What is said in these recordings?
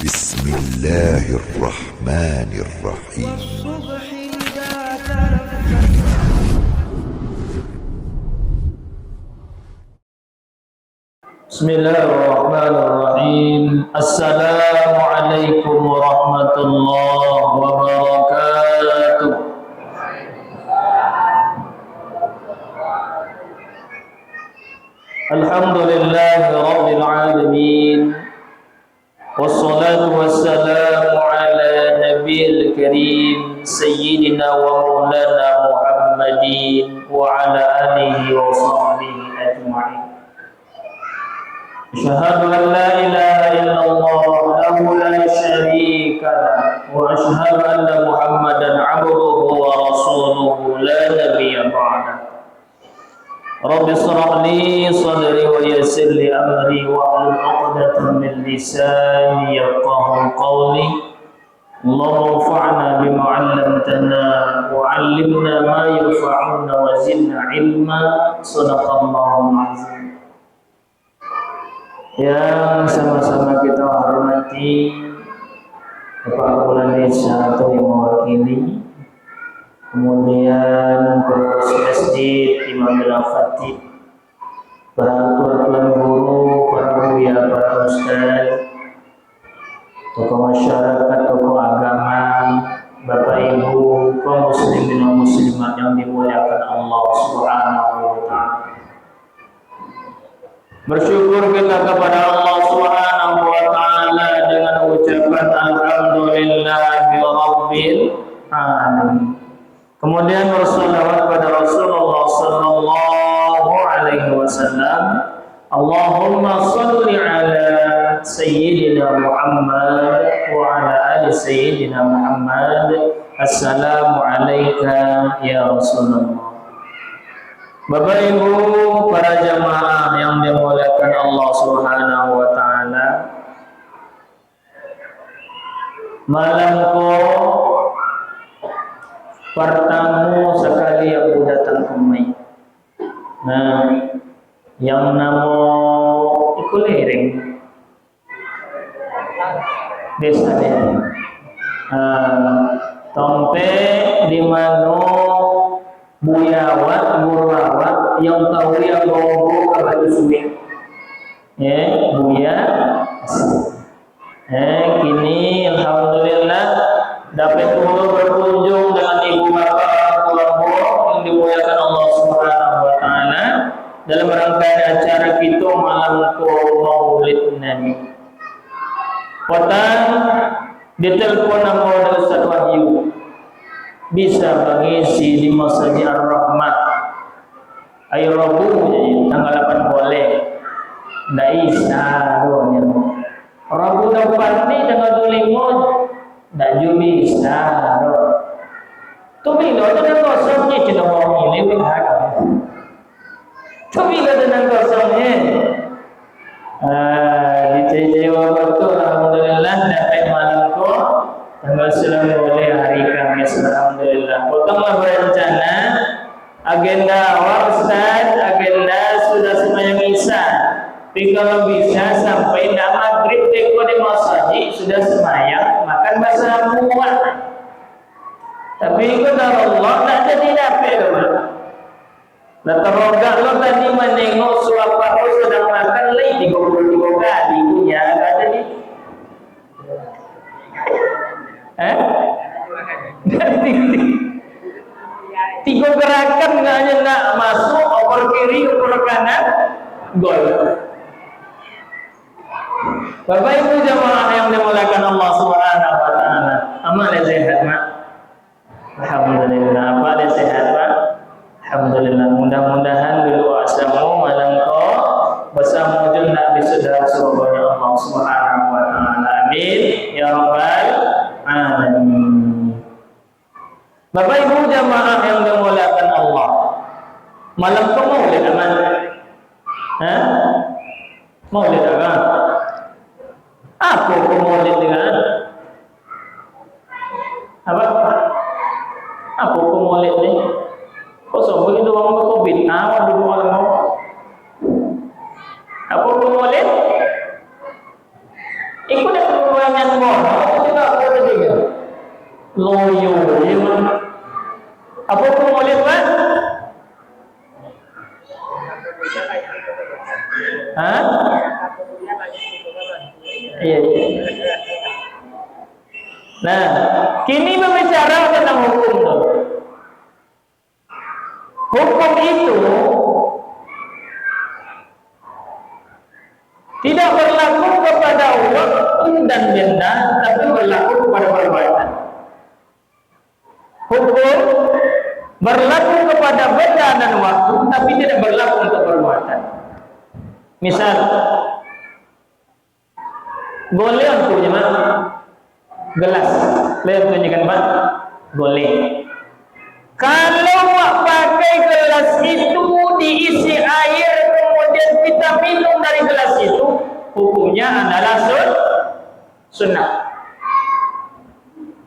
بسم الله الرحمن الرحيم والصبح إذا تنفس. بسم الله الرحمن الرحيم. السلام عليكم ورحمة الله وبركاته. الحمد لله رب العالمين، والصلاة والسلام على نبي الكريم سيدنا ومولانا محمد وعلى آله وصحبه أجمعين. أشهد أن لا إله إلا الله وحده لا شريك له، وأشهد أن محمدا عبده ورسوله لا نبي بعده. رب اشرح لي صدري ويسر لي أمري واحلل عقدة من لساني يفقهوا قولي. اللهم انفعنا بما علمتنا وعلمنا ما ينفعنا وزدنا علما. صدق الله العظيم. Yang sama-sama kita hormati Bapak Kepala Desa atau yang mewakili, kemudian pengurus masjid, imam al-khatib, para tuan guru, para buya, para ustaz, tokoh masyarakat, tokoh agama, bapak ibu, kaum muslimin dan muslimat yang dimuliakan Allah Subhanahu wa taala. Bersyukur kita kepada Allah Subhanahu wa taala dengan ucapan alhamdulillahi rabbil alamin. Kemudian berselawat pada Rasulullah sallallahu alaihi wasallam. Allahumma shalli ala sayyidina Muhammad wa ala ali sayyidina Muhammad. Assalamu alayka ya Rasulullah. Bapak Ibu, para jamaah yang dimuliakan Allah Subhanahu wa taala. Malam ko pertamu sekali yang datang kemai. Nah, yang namo Ikulereng desa ini. Tompe di mano buyawat gurawat yang tahu yang ngomong kepada suwi. Buya. Kini alhamdulillah dapat dulu berkunjung dengan ibu bapak keluarga yang dimuliakan Allah Subhanahu wa taala dalam rangkaian acara kita malam Maulid Nabi. Potang ditelepon nama Ustaz Wahyu bisa mengisi di Masjid Ar-Rahmat. Ayo Rabu jadi tanggal 8 boleh. Ndak isa doanya. Rabu depan ni tanggal 25 ndak jumi isa do. Tu minggu tu dah kosongnya cina orang ini hak. Tu minggu tu dah kosongnya. Di Jawa betul alhamdulillah dapat malam ko tanggal 9 boleh hari Kamis alhamdulillah. Potonglah berencana agenda awal Ustaz, agenda sudah semuanya bisa. Tapi kalau bisa sampai maghrib teko di masjid sudah semayang makan bahasa muat. Tapi ikut Allah tak jadi dapat dulu. Nah terogak lo tadi menengok suap aku sedang makan lagi 33 kali punya tak jadi. Tiga gerakan nggak hanya nak masuk oper kiri oper kanan gol. Bapak Ibu jamaah yang dimuliakan Allah Subhanahu wa taala. Amal sehat mak. Alhamdulillah. Apa sehat mak? Alhamdulillah. Mudah-mudahan dulu asamu malam ko bersama jundak bisudah surganya Allah Subhanahu wa taala. Amin ya rabbal alamin. Bapak Ibu jamaah yang dimuliakan Allah. Malam ko Maulid aman. Maulid apa? Apa Maulid dengan? Apa? Apa Maulid ni? Kok sombong itu orang Covid? Awak dulu orang mau. Apa Maulid? Ikut banyak mono juga ada juga. Loyo, ya. Apa pun boleh buat? Hah? Iya. Nah, kini berbicara tentang hukum. Hukum itu tidak berlaku kepada waktu dan benda, tapi berlaku kepada perbuatan. Hukum berlaku kepada benda dan waktu, tapi tidak berlaku untuk perbuatan. Misal, boleh untuk jemaah gelas, boleh tunjukkan Pak? Boleh. Kalau awak pakai gelas itu diisi air, kemudian kita minum dari gelas itu, hukumnya adalah sunnah.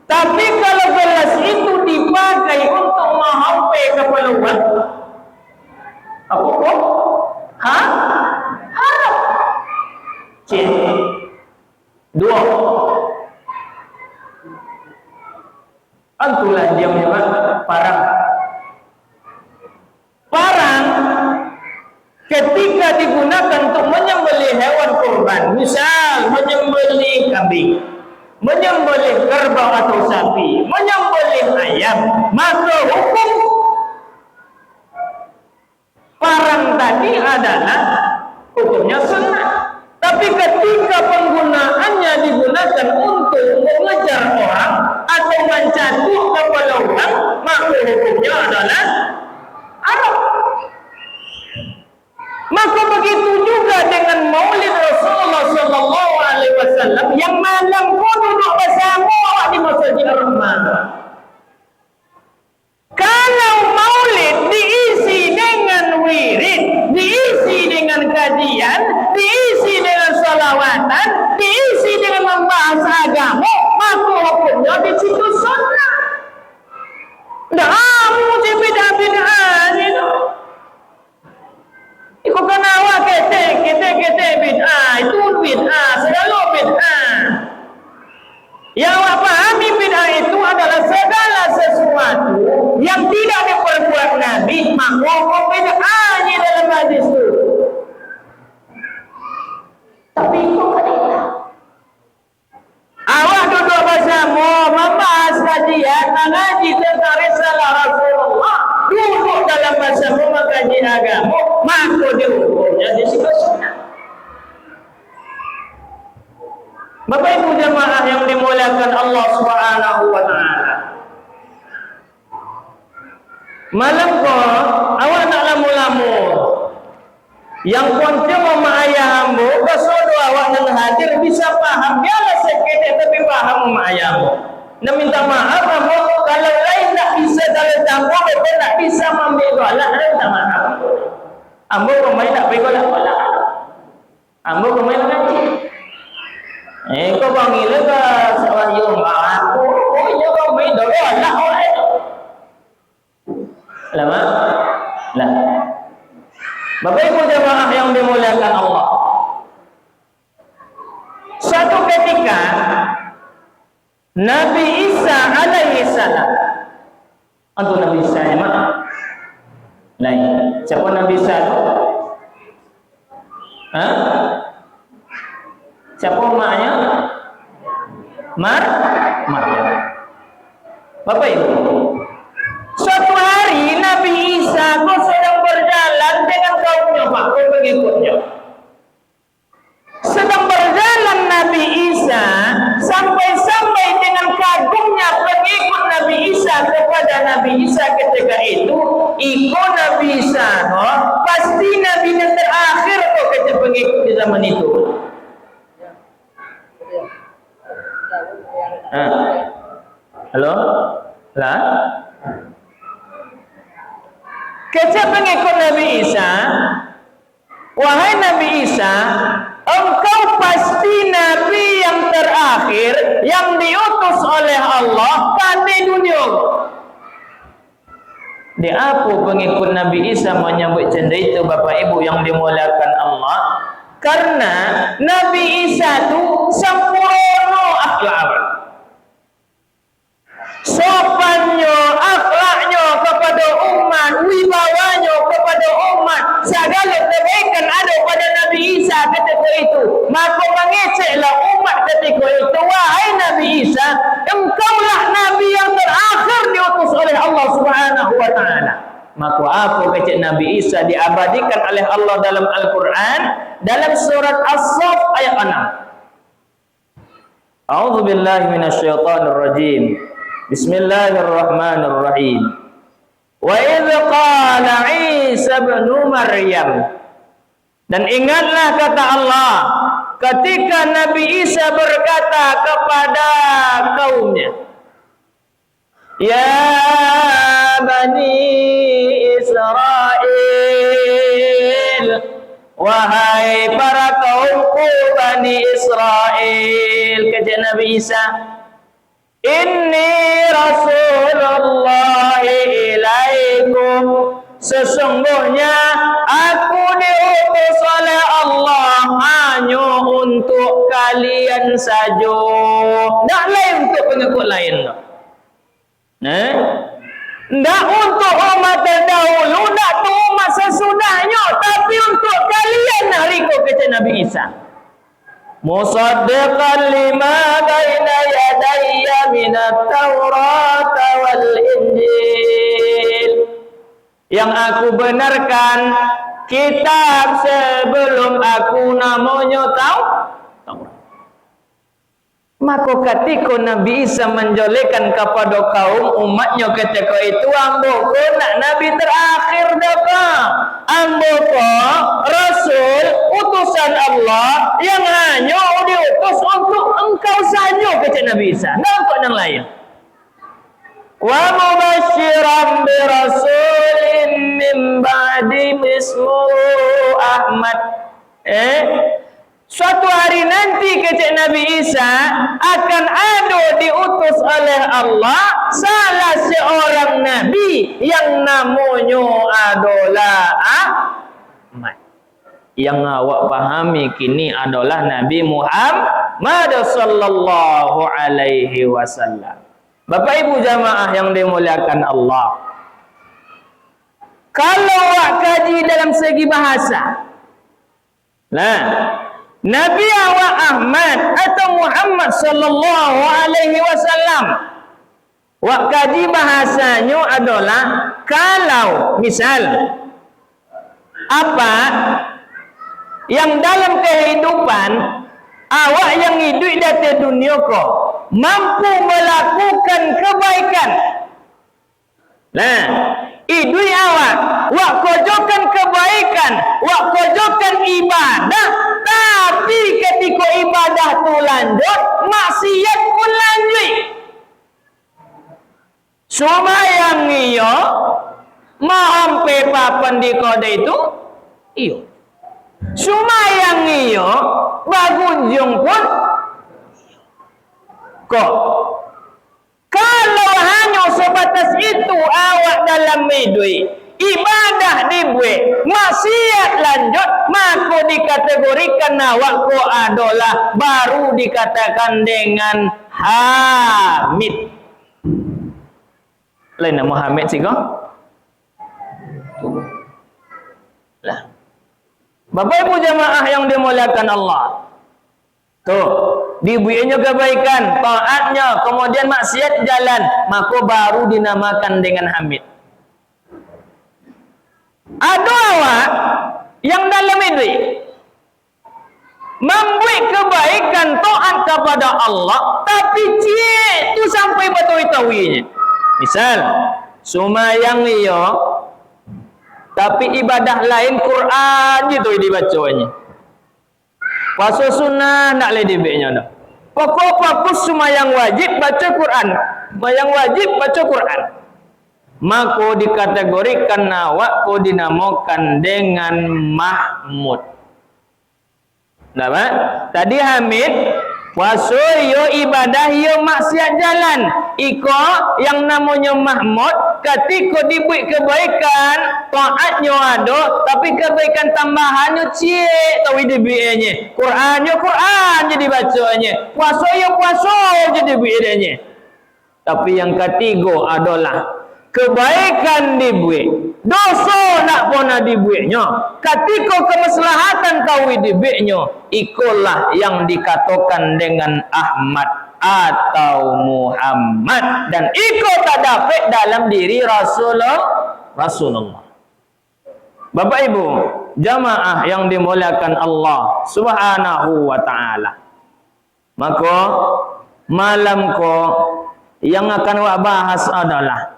Tapi kalau gelas itu dipakai untuk menghampai keperluan, apa hukum? Haram. Cik. Dua. Antulah dia menyebut parang. Parang ketika digunakan untuk menyembelih hewan kurban, misal menyembelih kambing, menyembelih kerbau atau sapi, menyembelih ayam, maka hukum parang tadi adalah hukumnya sunnah. Tapi ketika penggunaannya digunakan untuk mengejar orang atau mencatuh kepada orang, maka hukumnya adalah haram. Maka begitu juga dengan Maulid Rasulullah sallallahu alaihi wasallam yang malam pun duduk bersama awak di Masjidil Rahman. Kalau Maulid diisi dengan wirid, diisi dengan kajian, diisi dengan salawatan, diisi dengan membahas agama, maka hukumnya di situ sunnah. Dah, mesti bid'ah itu. Ikut kena awak kete bid'ah, itu bid'ah, selalu bid'ah. Yang awak pahami bid'ah itu adalah segala sesuatu yang tidak diperbuat Nabi, maka hukum bid'ahnya dalam hadis itu. Tapi kok tidak? Awak duduk bersama membahas kajian, mengaji tentang risalah Rasulullah, duduk dalam bersama mengkaji agama, maka dihukumnya di situ sunnah. Bapak Ibu jemaah yang dimuliakan Allah Subhanahu wa taala. Malam kau awak nak lamu-lamu. Yang kunci mama ayah ambo, kesodo awak yang hadir bisa paham. Biarlah sekete tapi paham mama ayahmu. Nak minta maaf ambo kalau lain tak bisa dalam campur, betul tak bisa membela lah, minta maaf. Ambo pemain tak bela lah. Ambo pemain ngaji. Kau panggil ke seorang yang aku, oh iya kau main doa lah orang itu. Lama, lah. Bapak Ibu jemaah yang dimuliakan Allah. Suatu ketika Nabi Isa alaihi salam, atau Nabi Isa ya mak? Lain. Siapa Nabi Isa itu? Hah? Siapa maknya? Maryam. Bapak Ibu, suatu hari Nabi Isa sedang berjalan dengan kaumnya, Pak, pengikutnya. Sedang berjalan Nabi Isa sampai dengan kagumnya pengikut Nabi Isa kepada Nabi Isa ketika itu, ikut Nabi Isa, no? Pasti Nabi yang terakhir kok kata pengikut di zaman itu. Halo? Lah? Kata pengikut Nabi Isa, wahai Nabi Isa, engkau pasti Nabi yang terakhir yang diutus oleh Allah pada dunia. Di apa pengikut Nabi Isa menyebut canda itu, Bapak Ibu yang dimuliakan Allah? Karena Nabi Isa itu sempurna akhlak. Sopannya, akhlaknya kepada umat, wibawanya kepada umat, segala kebaikan ada pada Nabi Isa ketika itu. Maka mengeceklah umat ketika itu, wahai Nabi Isa, engkaulah Nabi yang terakhir diutus oleh Allah Subhanahu wa Ta'ala. Maka apa kecek Nabi Isa diabadikan oleh Allah dalam Al-Quran dalam surat As-Saff ayat 6. A'udzu billahi minasyaitonir rajim. Bismillahirrahmanirrahim. Wa idz qala Isa ibn Maryam, dan ingatlah kata Allah ketika Nabi Isa berkata kepada kaumnya, ya bani Israel, wahai para kaumku Bani Israel, kata Nabi Isa, inni Rasulullah ilaikum, sesungguhnya aku diutus oleh Allah hanya untuk kalian saja, tak lain untuk pengikut lain. Tak untuk umat terdahulu, tak untuk umat sesudahnya, tapi untuk kalian hari itu, kata Nabi Isa. Musaddiqan lima baina yadayya minat Taurat wal Injil, yang aku benarkan kitab sebelum aku namanya Taurat. Maka ketika Nabi Isa menjolekkan kepada kaum umatnya ketika itu, ambo nak Nabi terakhir dapat, ambo Rasul utusan Allah yang hanya diutus untuk engkau saja, kata Nabi Isa, tidak untuk yang lain. Wa mubasyiran bi rasulin min ba'di ismuhu Ahmad. Suatu hari nanti, kata Nabi Isa, akan ada diutus oleh Allah salah seorang Nabi yang namanya adalah Ahmad. Yang awak pahami kini adalah Nabi Muhammad sallallahu alaihi wasallam. Bapak Ibu jamaah yang dimuliakan Allah, kalau awak kaji dalam segi bahasa, Nabi awak Ahmad atau Muhammad sallallahu alaihi wasallam, wak kaji bahasanya adalah kalau misal apa yang dalam kehidupan awak yang hidup di dunia kau mampu melakukan kebaikan. Hidup awak wak kojokan kebaikan, wak kojokan ibadah, tapi ketika ibadah tu lanjut, maksiat pun lanjut. Sumayang iyo mahampe papan di kode itu iyo. Sumayang iyo bagunjung pun kok. Kalau hanya sebatas itu awak dalam hidup, ibadah dibuat, maksiat lanjut, maka dikategorikan awak ko adalah baru dikatakan dengan hamid. Lain nama hamid sih kok? Lah. Bapak Ibu jamaah yang dimuliakan Allah, tuh dibuatnya kebaikan, taatnya, kemudian maksiat jalan, maka baru dinamakan dengan hamid. Ada awak yang dalam ini membuat kebaikan, taat kepada Allah, tapi cik itu sampai betul-betulnya. Misal sumayang iyo, tapi ibadah lain Quran gitu dibacanya. Puasa sunnah nak boleh dibeknya dah. Pokok fokus semua yang wajib baca Quran, yang wajib baca Quran. Maka dikategorikan awak ko dinamakan dengan mahmud. Nah, tadi hamid Puasa yo ibadah yo maksiat jalan. Iko yang namanya Mahmud ketika dibuat kebaikan taatnya ada tapi kebaikan tambahannya cie tahu dibuatnya. Quran yo Quran jadi bacanya. Puasa yo puasa jadi buatnya. Tapi yang ketiga adalah kebaikan dibuat, dosa nak pernah dibuatnya. Ketika kemaslahatan kau dibuatnya, ikulah yang dikatakan dengan Ahmad atau Muhammad, dan ikut tak dapat dalam diri Rasulullah. Bapak Ibu, jamaah yang dimuliakan Allah Subhanahu wa taala. Maka malam ko yang akan wak bahas adalah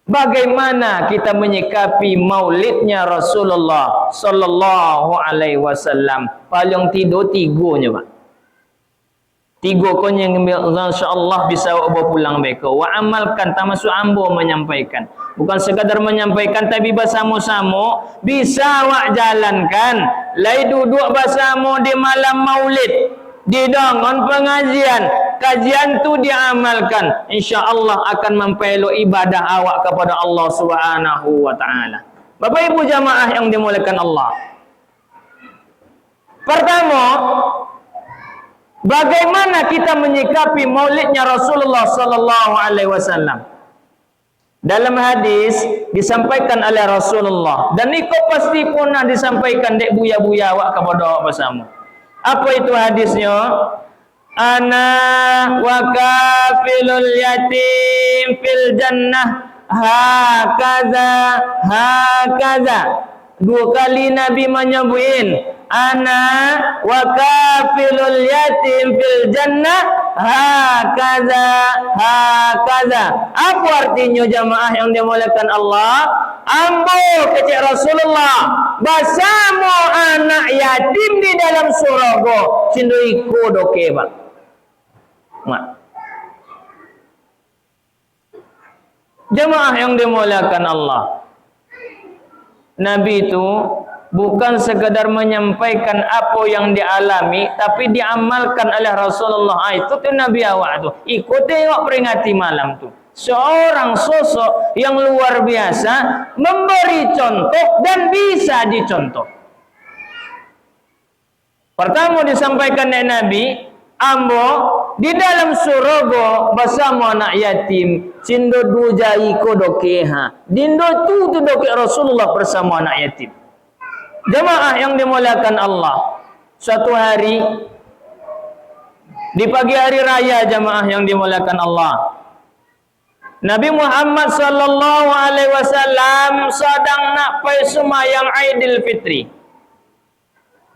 bagaimana kita menyikapi maulidnya Rasulullah sallallahu alaihi wasallam. Paling tidur tiganya, Pak. Tiga kon yang insyaallah bisa bawa pulang mereka. Wa amalkan termasuk ambo menyampaikan. Bukan sekadar menyampaikan tapi bersama-sama bisa wak jalankan. Lai duduk bersama di malam maulid. Didangan pengajian, kajian tu diamalkan, insya-Allah akan mempelo ibadah awak kepada Allah Subhanahu wa taala. Bapak Ibu jamaah yang dimuliakan Allah. Pertama, bagaimana kita menyikapi maulidnya Rasulullah sallallahu alaihi wasallam? Dalam hadis disampaikan oleh Rasulullah dan itu pasti pernah disampaikan dek buya-buya awak kepada awak bersama. Apa itu hadisnya? Ana wa kafilul yatim fil jannah hakaza. Dua kali Nabi menyebutin ana wa kafilul yatim fil jannah hakaza. Apa artinya jamaah yang dimuliakan Allah? Ambo kecik Rasulullah bersama anak yatim di dalam surga sindo iko doke bang. Jamaah yang dimuliakan Allah, Nabi itu bukan sekadar menyampaikan apa yang dialami, tapi diamalkan oleh Rasulullah. Itu tuh Nabi awak tu. Ikut tengok peringati malam tu. Seorang sosok yang luar biasa memberi contoh dan bisa dicontoh. Pertama disampaikan oleh Nabi, ambo di dalam surga bersama anak yatim. Cindo dujai kodokeha. Dindo tu doke Rasulullah bersama anak yatim. Jemaah yang dimuliakan Allah, suatu hari di pagi hari raya jemaah yang dimuliakan Allah, Nabi Muhammad sallallahu alaihi wasallam sedang nak pai sembahyang Aidil Fitri.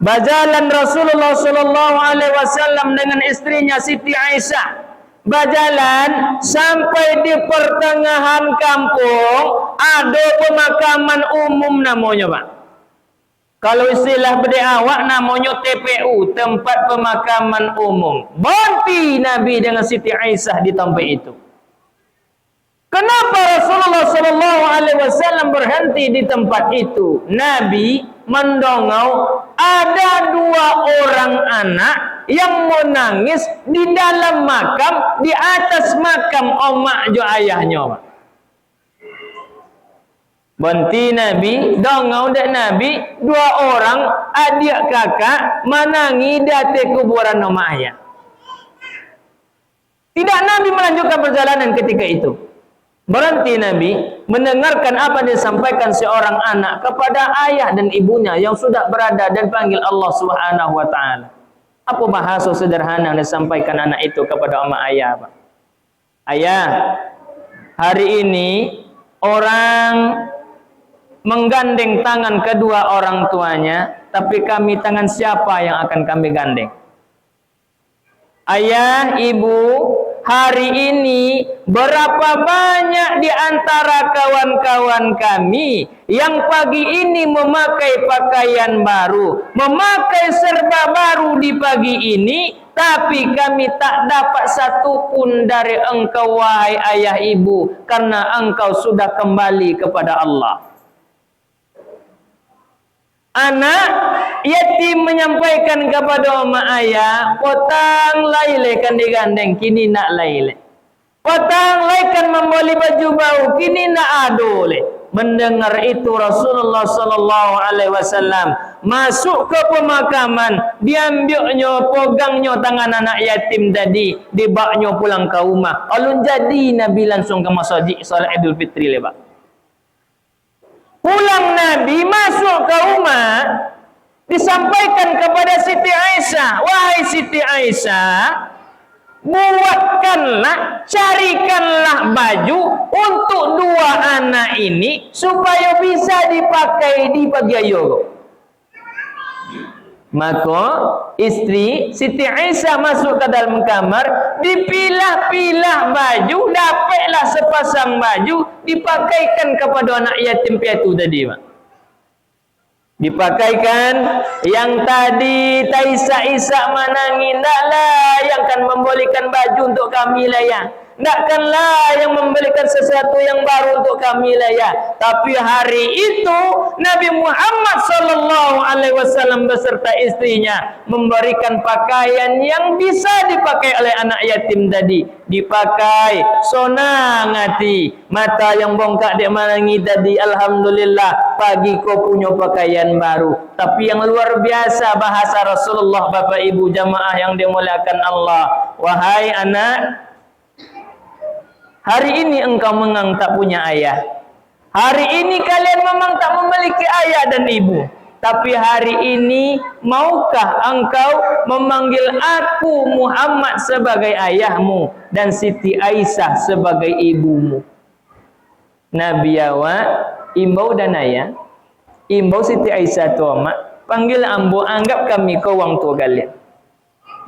Berjalan Rasulullah sallallahu alaihi wasallam dengan istrinya Siti Aisyah. Berjalan sampai di pertengahan kampung ada pemakaman umum namanya, Pak. Kalau istilah bede awak namanya TPU, tempat pemakaman umum. Berhenti Nabi dengan Siti Aisyah di tempat itu. Kenapa Rasulullah sallallahu alaihi wasallam berhenti di tempat itu? Nabi mendongau ada dua orang anak yang menangis di dalam makam, di atas makam omak jo ayahnya. Berhenti Nabi, dongau dak Nabi, dua orang adik kakak menangi di atas kuburan omak ayah. Tidak Nabi melanjutkan perjalanan ketika itu. Berhenti Nabi mendengarkan apa yang disampaikan seorang anak kepada ayah dan ibunya yang sudah berada dan panggil Allah Subhanahu wa taala. Apa bahasa sederhana yang disampaikan anak itu kepada omak ayah, Pak? Ayah, hari ini orang menggandeng tangan kedua orang tuanya, tapi kami tangan siapa yang akan kami gandeng? Ayah, ibu, hari ini berapa banyak di antara kawan-kawan kami yang pagi ini memakai pakaian baru, memakai serba baru di pagi ini, tapi kami tak dapat satu pun dari engkau wahai ayah ibu, karena engkau sudah kembali kepada Allah. Anak yatim menyampaikan kepada mak ayah, potang lailekan digandeng, kini nak laile. Potang laikan membeli baju bau, kini nak ado le. Mendengar itu Rasulullah sallallahu alaihi wasallam masuk ke pemakaman, diambilnya, pegangnya tangan anak yatim tadi, dibaknya pulang ke rumah. Alun jadi Nabi langsung ke masjid salat Idul Fitri le, Pak. Pulang Nabi masuk ke rumah, disampaikan kepada Siti Aisyah, wahai Siti Aisyah, buatkanlah, carikanlah baju untuk dua anak ini supaya bisa dipakai di pagi ayo. Maka istri Siti Aisyah masuk ke dalam kamar, dipilah-pilah baju, dapatlah sepasang baju, dipakaikan kepada anak yatim piatu tadi, Pak. Dipakaikan yang tadi Isa menangis, ndaklah yang akan membelikan baju untuk kami lah ya, ndakkanlah yang membelikan sesuatu yang baru untuk kami lah ya. Tapi hari itu Nabi Muhammad sallallahu alaihi wasallam beserta istrinya memberikan pakaian yang bisa dipakai oleh anak yatim tadi. Dipakai, sonang hati, mata yang bongkak dek menangis tadi, alhamdulillah pagi kau punya pakaian baru. Tapi yang luar biasa bahasa Rasulullah, Bapak Ibu jamaah yang dimuliakan Allah, wahai anak, hari ini engkau memang tak punya ayah. Hari ini kalian memang tak memiliki ayah dan ibu. Tapi hari ini maukah engkau memanggil aku Muhammad sebagai ayahmu dan Siti Aisyah sebagai ibumu? Nabi awak imbau dan ayah, imbau Siti Aisyah tu mak, panggil ambo, anggap kami kau orang tua kalian.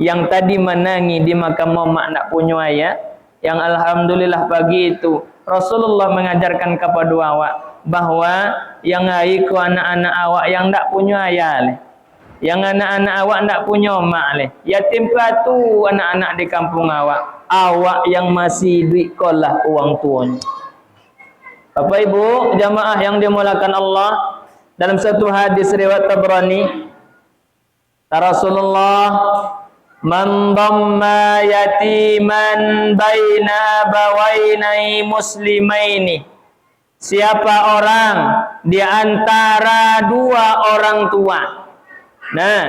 Yang tadi menangis di makam mak nak punya ayah, yang alhamdulillah pagi itu Rasulullah mengajarkan kepada awak bahwa yang aiku anak-anak awak yang tak punya ayah le, yang anak-anak awak tak punya mak le, yatim piatu anak-anak di kampung awak, awak yang masih duit sekolah uang tuanya. Bapak Ibu jamaah yang dimuliakan Allah, dalam satu hadis riwayat Tabrani, Rasulullah, man dhamma yatiman baina bawainai muslimaini, siapa orang di antara dua orang tua. Nah,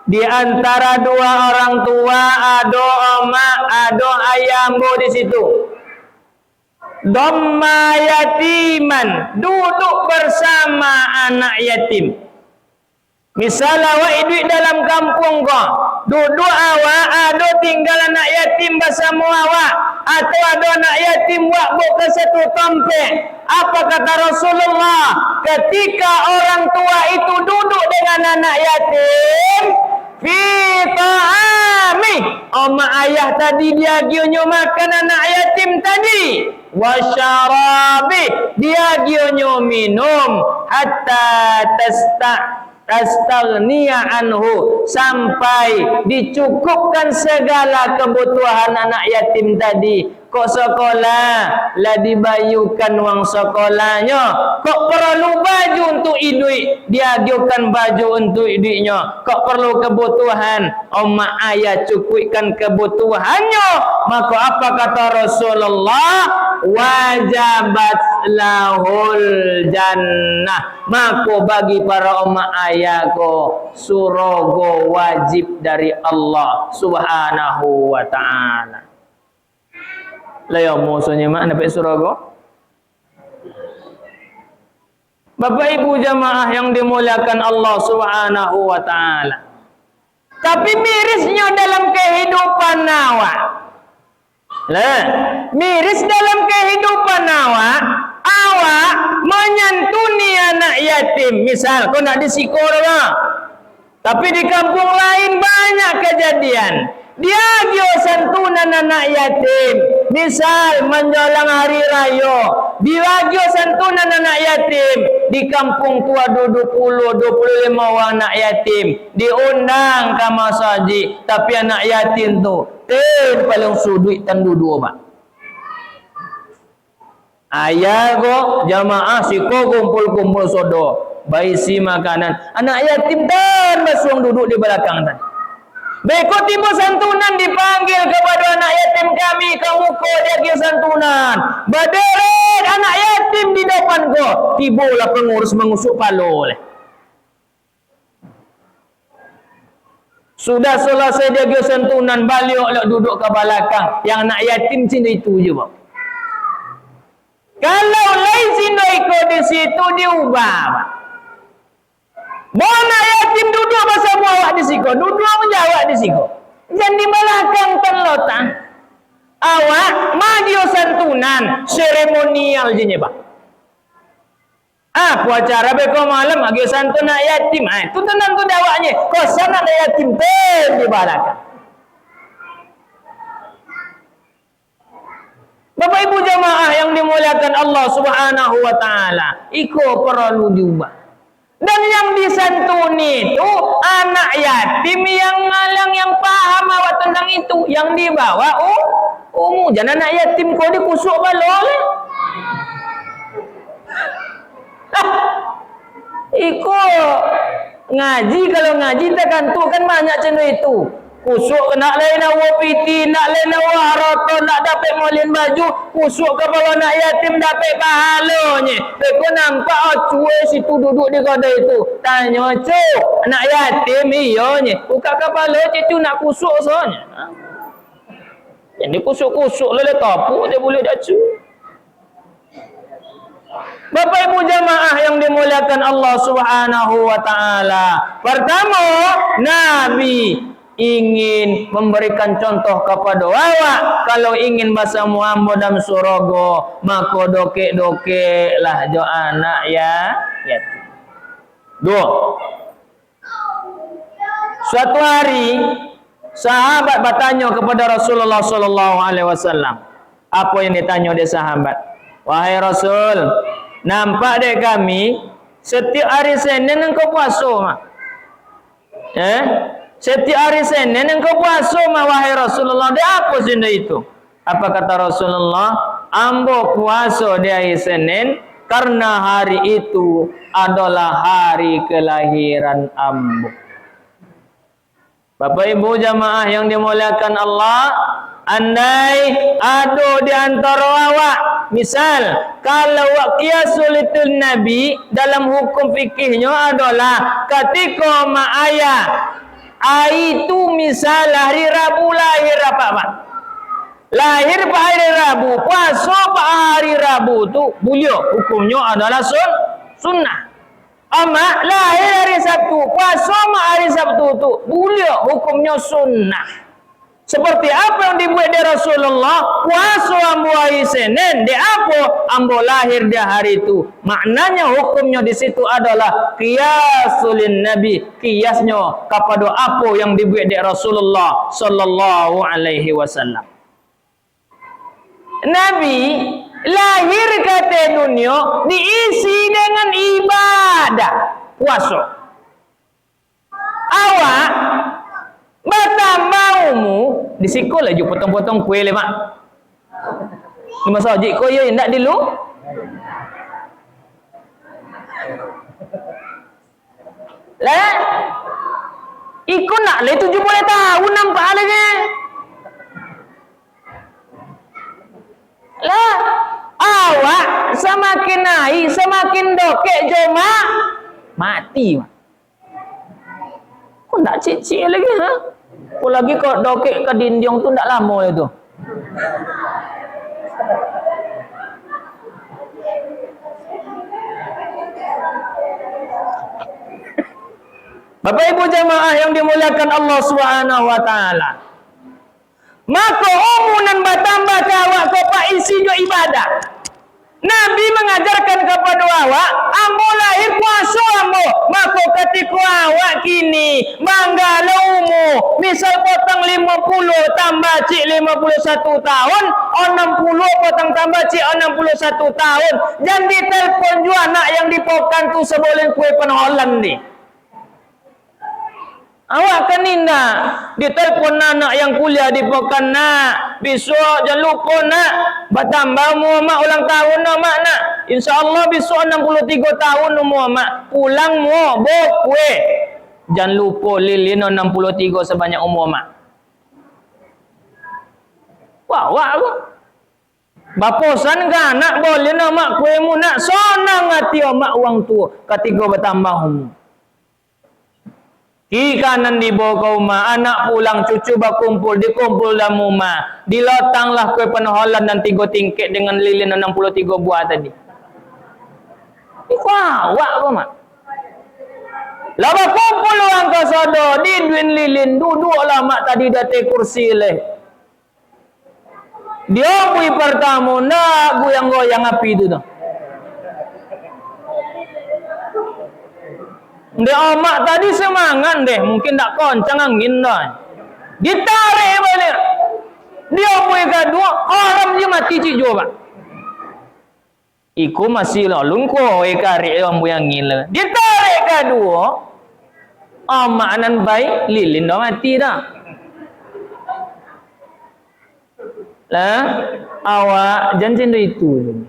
di antara dua orang tua ada emak, ada ayambo di situ. Dhamma yatiman, duduk bersama anak yatim. Misalnya awak hidup dalam kampung kau, duduk awak, ada tinggal anak yatim bersama awak, atau ada anak yatim buat buka satu tempat. Apa kata Rasulullah? Ketika orang tua itu duduk dengan anak yatim, fi ta'ami, emak ayah tadi dia gionyo makan anak yatim tadi, wasyarabi, dia gionyo minum, hatta tastaghniya anhu, sampai dicukupkan segala kebutuhan anak yatim tadi. Kok sekolah lah dibayukan uang sekolahnya, kok perlu baju untuk hidup dia ajukan baju untuk hidupnya, kok perlu kebutuhan emak ayah cukupkan kebutuhannya. Maka apa kata Rasulullah? Wajabat lahul jannah, maka bagi para emak ayah ko surga wajib dari Allah subhanahu wa ta'ala. Lah musuhnya mak dapat surga. Bapak Ibu jamaah yang dimuliakan Allah subhanahu wa ta'ala, tapi mirisnya dalam kehidupan awak. Lah, miris dalam kehidupan awak menyantuni anak yatim. Misal kau nak disikor lah, tapi di kampung lain banyak kejadian dia santunan anak yatim. Misal menjelang hari raya, dia santunan anak yatim. Di kampung tua 20-25 orang anak yatim diundang ke masjid, tapi anak yatim tu paling sudut tandu dua mak. Ayah ko jamaah si ko kumpul-kumpul sodo, baisi makanan. Anak yatim dan basuang duduk di belakang tan. Beko tiba santunan dipanggil kepada anak yatim kami, kamu ko dia santunan. Berderet anak yatim di depan ko. Tibalah pengurus mengusuk palo oleh. Sudah selesai dia santunan, balik duduk ke belakang. Yang anak yatim sini itu je, Pak. Kalau lain sini ikut di situ diubah, Pak. Anak yatim duduk bersama awak di situ, duduk menjawab di situ. Jangan di belakang terlotang. Awak maju santunan seremonial je, Pak. Apa acara beko malam agi santun anak yatim. Itu tenang tu jawabnya. Kosan anak yatim di belakang. Bapak Ibu jamaah yang dimuliakan Allah Subhanahu wa taala, iko perlu diubah. Dan yang disantuni itu anak yatim yang ngalang, yang paham awak tentang itu, yang dibawa jangan anak yatim kau dikusuk balol. Iko ngaji, kalau ngaji tekan tu kan banyak cendera itu. Kusuk nak lain awak piti, nak lain awak roto, nak dapat molin baju, kusuk ke bawah anak yatim dapat pahalanya. Beko nampak cuy situ duduk di kedai itu. Tanya cuk, anak yatim iyonya. Buka kepala citu nak kusuk soalnya. Yang dikusuk-kusuk lele tapuk dia boleh dacu. Bapak Ibu jamaah yang dimuliakan Allah Subhanahu wa taala. Pertama, Nabi ingin memberikan contoh kepada awak. Kalau ingin bahasa Muhammad dalam suraga, maka doke-doke lah jo anak yatim. Dua. Suatu hari sahabat bertanya kepada Rasulullah sallallahu alaihi wasallam. Apa yang ditanya oleh sahabat? Wahai Rasul, nampak dek kami setiap hari Senin engkau puasa mah. Setiap hari Senin engkau puasa mah wahai Rasulullah. Dia apa senda itu? Apa kata Rasulullah? Ambo puasa di hari Senin karena hari itu adalah hari kelahiran ambo. Bapak Ibu jamaah yang dimuliakan Allah, andai ada di antara awak, misal kalau qiyasul Nabi dalam hukum fikihnya adalah ketika mak ayah itu misal hari Rabu lahir apa Pak? Lahir pada hari Rabu, puasa pada hari Rabu tu boleh, hukumnya adalah sunnah. Ama lahir hari Sabtu, puasa hari Sabtu tu boleh, hukumnya sunnah. Seperti apa yang dibuat dari Rasulullah, puasa ambo hari Senin, di apa ambo lahir di hari itu. Maknanya hukumnya di situ adalah qiyasul Nabi, qiyasnya kepada apa yang dibuat dari Rasulullah sallallahu alaihi wasallam. Nabi lahir ke dunia diisi dengan ibadah puasa. Awak bertambah umur disikul lagi potong-potong kue lemak. Di masa haji kau ya ndak dulu? Lah ikut nak le 70 tahun nampak lagi. Lah awak semakin naik semakin dokek joma mati. Kok tak cik-cik lagi ha? Kok lagi kok dokek ke dinding tu tak lama itu. Bapak Ibu jamaah yang dimuliakan Allah Subhanahu wa taala. Maka umunan bertambah ke awak kau pak isi jo ibadah. Nabi mengajarkan kepada awak, ambo lahir puasa ambo. Maka ketika awak kini bangga umur, misal potong 50 tambah cik 51 tahun, 60 potong tambah cik 61 tahun. Jangan ditelepon juga anak yang dipokan tu seboleh kue penholan ni. Awak kan indah ditelepon anak yang kuliah di Pekan nak. Besok jangan lupa nak. Bertambah umur mak ulang tahun nak mak nak. InsyaAllah besok 63 tahun umur mak. Pulang mu bawa kuih. Jangan lupa lilin 63 sebanyak umur mak. Wah aku. Baposan kan nak boleh nak mak kuih mu nak. Sonang hati mak orang tua. Ketika bertambah umur. Di kanan di bawah rumah, anak pulang, cucu berkumpul, dikumpul dalam rumah. Dilotanglah kue penoholan dan 3 tingkit dengan lilin 63 buah tadi. Wah, apa mak? Lama kumpul orang ke sodo, di duin lilin, duduklah mak tadi dati kursi leh. Dia bui pertama, nak goyang-goyang api itu tu. Dia mak tadi semangat deh, mungkin tak koncang angin dah. Ditarik balik. Dia boleh kedua, orang dia mati cik jua pak. Iku masih lalu ko ikarik orang boleh angin lah. Ditarik kedua, mak nan baik, lilin dah mati dah. Lah, awak jangan cendera itu.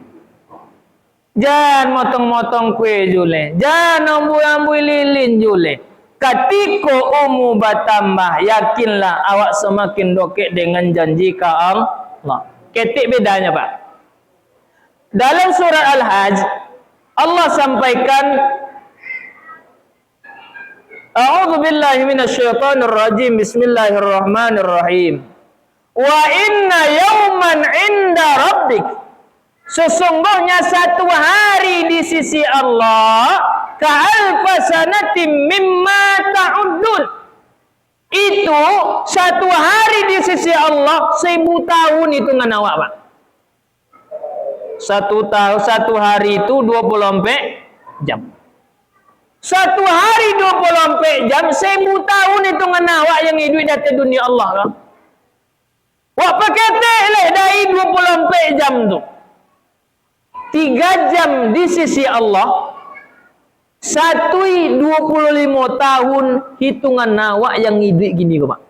Jangan motong-motong kue jule. Jangan ambui-ambui lilin jule. Ketika umur bertambah, yakinlah awak semakin dokek dengan janji ke Allah. Ketik bedanya pak. Dalam surat Al-Hajj, Allah sampaikan, A'udzu billahi minasyaitonir rajim. Bismillahirrahmanirrahim. Wa inna yawman 'inda rabbik. Sesungguhnya satu hari di sisi Allah ka'alfasanatim mimma ta'uddun. Itu satu hari di sisi Allah 1000 tahun hitungan awak pak. Satu hari itu 24 jam. Satu hari 24 jam 1000 tahun hitungan awak yang hidup di dunia Allah kan. Wak pakai leh dari 24 jam tu. 3 jam di sisi Allah, 25 tahun hitungan awak yang hidup gini kau pak.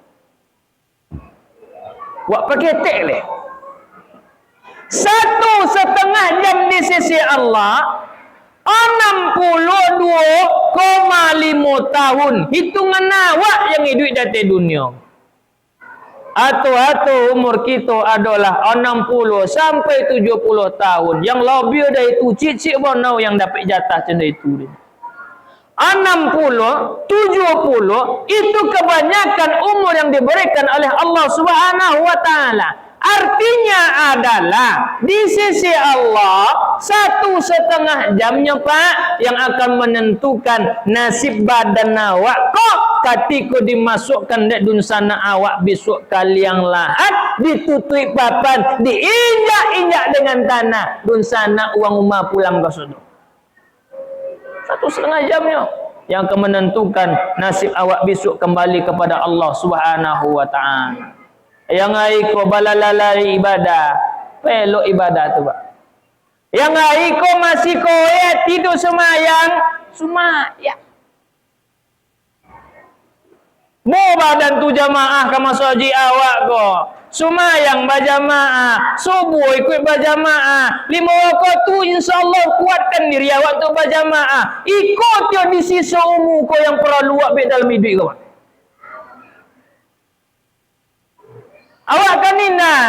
Wak pakai tek leh. 1,5 jam di sisi Allah, 62,5 tahun hitungan awak yang hidup di dunia. Atau umur kita adalah 60 sampai 70 tahun. Yang lebih dari itu cicik bonau yang dapat jatah macam itu. 60, 70 itu kebanyakan umur yang diberikan oleh Allah Subhanahu wa taala. Artinya adalah di sisi Allah 1,5 jamnya pak yang akan menentukan nasib badan awak kok ketika dimasukkan dek dun sana awak besok kali yang lahat ditutup papan diinjak-injak dengan tanah dun sana uang rumah pulang ke sono. 1,5 jamnya yang akan menentukan nasib awak besok kembali kepada Allah Subhanahu wa taala. Yang aiko balalalai ibadah, pelok ibadah tu pak. Yang aiko masih kowe tidur semayang, semayang. Mu badan tu jamaah ke masjid awak ko. Semayang berjamaah, subuh ikut berjamaah. 5 waktu tu insya-Allah kuatkan diri awak tu berjamaah. Ikut dia di sisa umur ko yang perlu awak dalam hidup kau. Awak kan indah.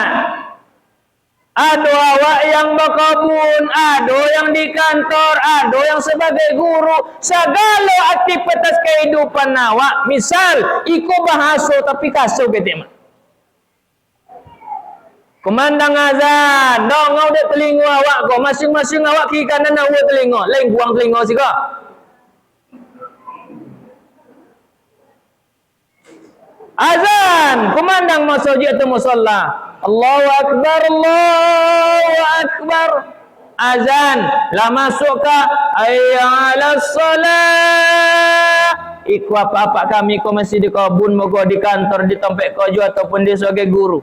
Ada awak yang berkebun, ada yang di kantor, ada yang sebagai guru. Segala aktivitas kehidupan awak. Misal, ikut bahasa tapi kasuh betul. Kumandang azan, dongau dek telinga awak ko. Masing-masing awak kiri kanan awak telinga. Lain buang telinga sih ko. Azan, kumandang masjid atau musalla. Allahu Akbar, Allahu Akbar. Azan, lah masuk ke hayya 'alas salah. Iku apa-apa kami ko masih di kebun, moga di kantor, di tempat kerja ataupun di sebagai guru.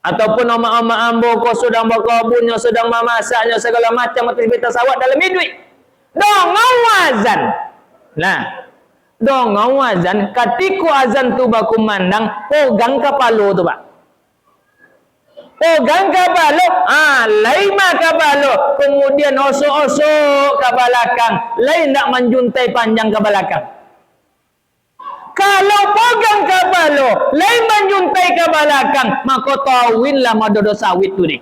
Ataupun omak-omak ambo ko sedang berkebunnya, sedang memasaknya segala macam aktivitas awak dalam hidup. Dongau azan. Nah, Dongau azan, ketika azan tu bakumandang, pegang kepala tu Pak. Pegang kepala, laima kepala, kemudian osok-osok ke belakang, lain nak menjuntai panjang ke belakang. Kalau pegang kepala, lain menjuntai ke belakang, maka tawinlah madodo sawit tu ni.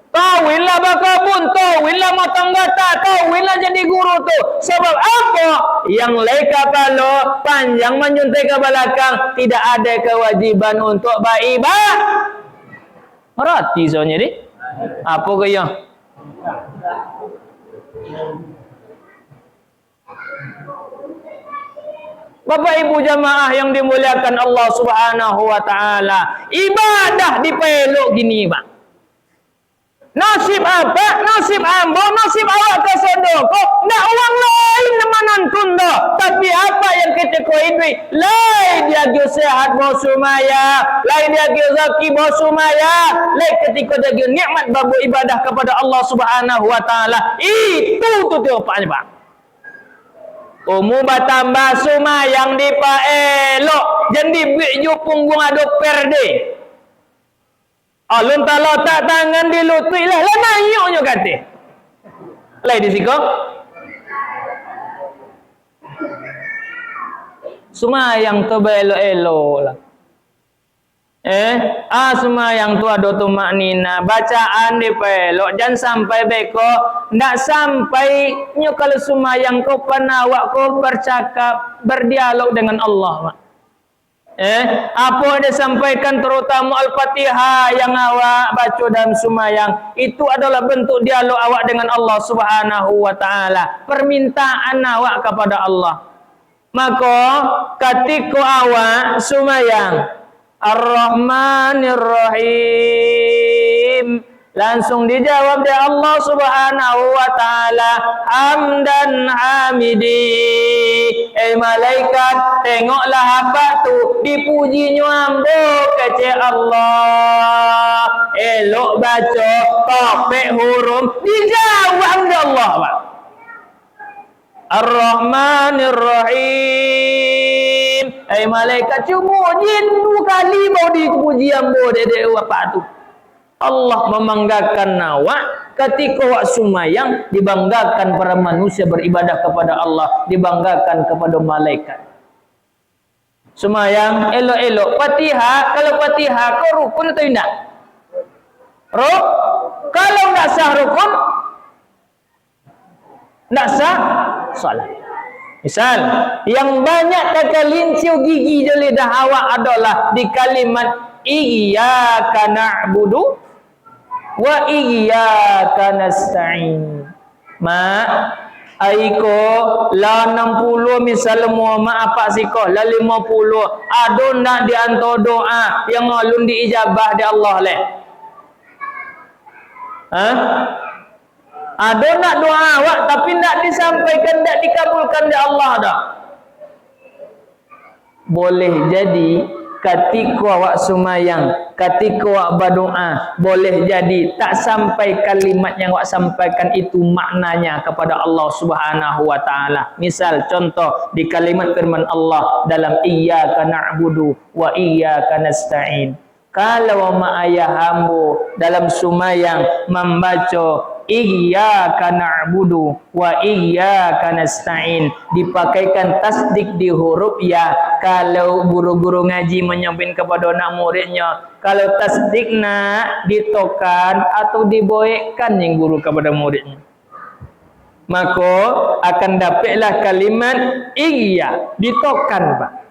Tawinlah bakabun, tawinlah matang gata, tawinlah jadi guru tu. Sebab apa? Yang lay kepala, panjang menjuntai ke belakang, tidak ada kewajiban untuk beribadah. Merati soalnya ni. Apa kaya? Bapak Ibu jamaah yang dimuliakan Allah Subhanahu wa taala, ibadah dipeluk gini, Pak. Nasib apa? Nasib ambo, nasib awak ke sodoko. Nak orang lain menantun dah. Tapi apa yang kita koidui? Lain dia kira sehat bersumaya. Lain dia kira zaki bersumaya. Lain ketika dia kira nikmat babu ibadah kepada Allah Subhanahu wa taala. Itu tu tiapanya, Pak. Umum batambah sumayang di pa elok. Jadi biju punggung ado perde. Alun tak letak tangan di lutut lah nayuknya kata. Lai di siko. Sumayang tu belok-elok lah. Sumayang tu ada tu maknina. Bacaan di pelok. Jangan sampai beko. Ndak sampai nyo kalau sumayang kau panawak kau bercakap, berdialog dengan Allah, Mak. Apa dia sampaikan terutama Al-Fatihah yang awak baca dalam sumayang, itu adalah bentuk dialog awak dengan Allah Subhanahu wa taala, permintaan awak kepada Allah. Maka ketika awak sumayang Ar-Rahmanir Rahim, langsung dijawab oleh Allah Subhanahu wa taala, hamdan hamidi. Malaikat, tengoklah apa tu, dipuji nyambo kece Allah. Elok baca, topek huruf, dijawab oleh Allah, Pak. Ar-Rahmanir Rahim. Malaikat cuma jin 2 kali mau dipuji ambo dedek apa tu. Allah membanggakan awak ketika awak sumayang, dibanggakan para manusia beribadah kepada Allah, dibanggakan kepada malaikat. Sumayang elok-elok, Fatihah, kalau Fatihah kau rukun atau tidak? Kalau tidak sah rukun, tidak sah salat. Misal, yang banyak terkelinciu gigi jeli dah awak adalah di kalimat iyyaka na'budu wa iyyaka nasta'in. Aiko la 60 misal mu apa siko la 50 ado nak dianto doa yang alun diijabah di Allah leh. Ada nak doa awak tapi nak disampaikan, nak dikabulkan di Allah dah. Boleh jadi ketika awak sumayang, ketika awak berdoa, boleh jadi tak sampai kalimat yang awak sampaikan itu maknanya kepada Allah Subhanahu wa taala. Misal contoh di kalimat firman Allah dalam iyyaka na'budu wa iyyaka nasta'in. Kalau ayah hamba dalam sumayang membaca iyyaka na'budu wa iyyaka nasta'in, dipakaikan tasdik di huruf ya. Kalau guru-guru ngaji menyampaikan kepada anak muridnya, kalau tasdikna ditokan atau diboekkan yang guru kepada muridnya, maka akan dapatlah kalimat iya, ditokan, Pak.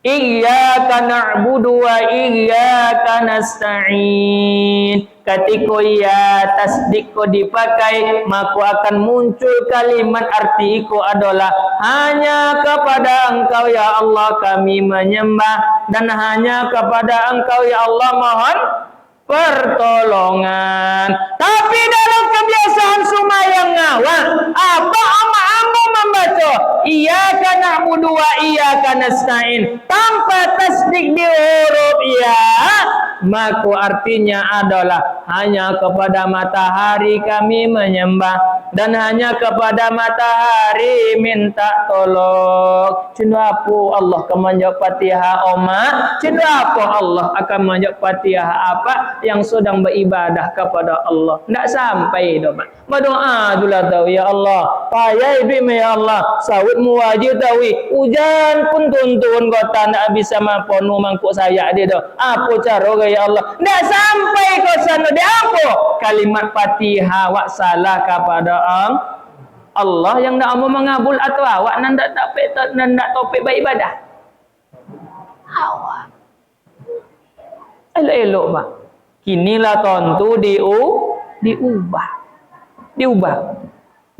Iyyaka na'budu wa iyyaka nasta'in. Ketika ya tasdik ko dipakai, maka akan muncul kalimat arti ko adalah hanya kepada Engkau ya Allah kami menyembah, dan hanya kepada Engkau ya Allah mohon pertolongan. Tapi dalam kebiasaan sumayang awak, apa ama-ama membaca iyyaka na'budu wa iyyaka nasta'in tanpa tasdik di huruf ya, maka artinya adalah hanya kepada matahari kami menyembah dan hanya kepada matahari minta tolong. Cina apa Allah akan menjawab Fatihah Oma? Cina apa Allah akan menjawab Fatihah apa yang sedang beribadah kepada Allah? Tak sampai dah. Berdoa dulu tahu ya Allah. Payah duit ya Allah. Sawit muwajib tahu. Hujan pun tuntun kota tak bisa mampu mangkuk saya dia dah. Apa cara ya Allah? Tak sampai ke sana dia apa? Kalimat Fatihah wak salah kepada Allah yang nak mau mengabul atau awak nan tak topik beribadah. Awak. Elok-elok pak. Kinilah tentu diubah.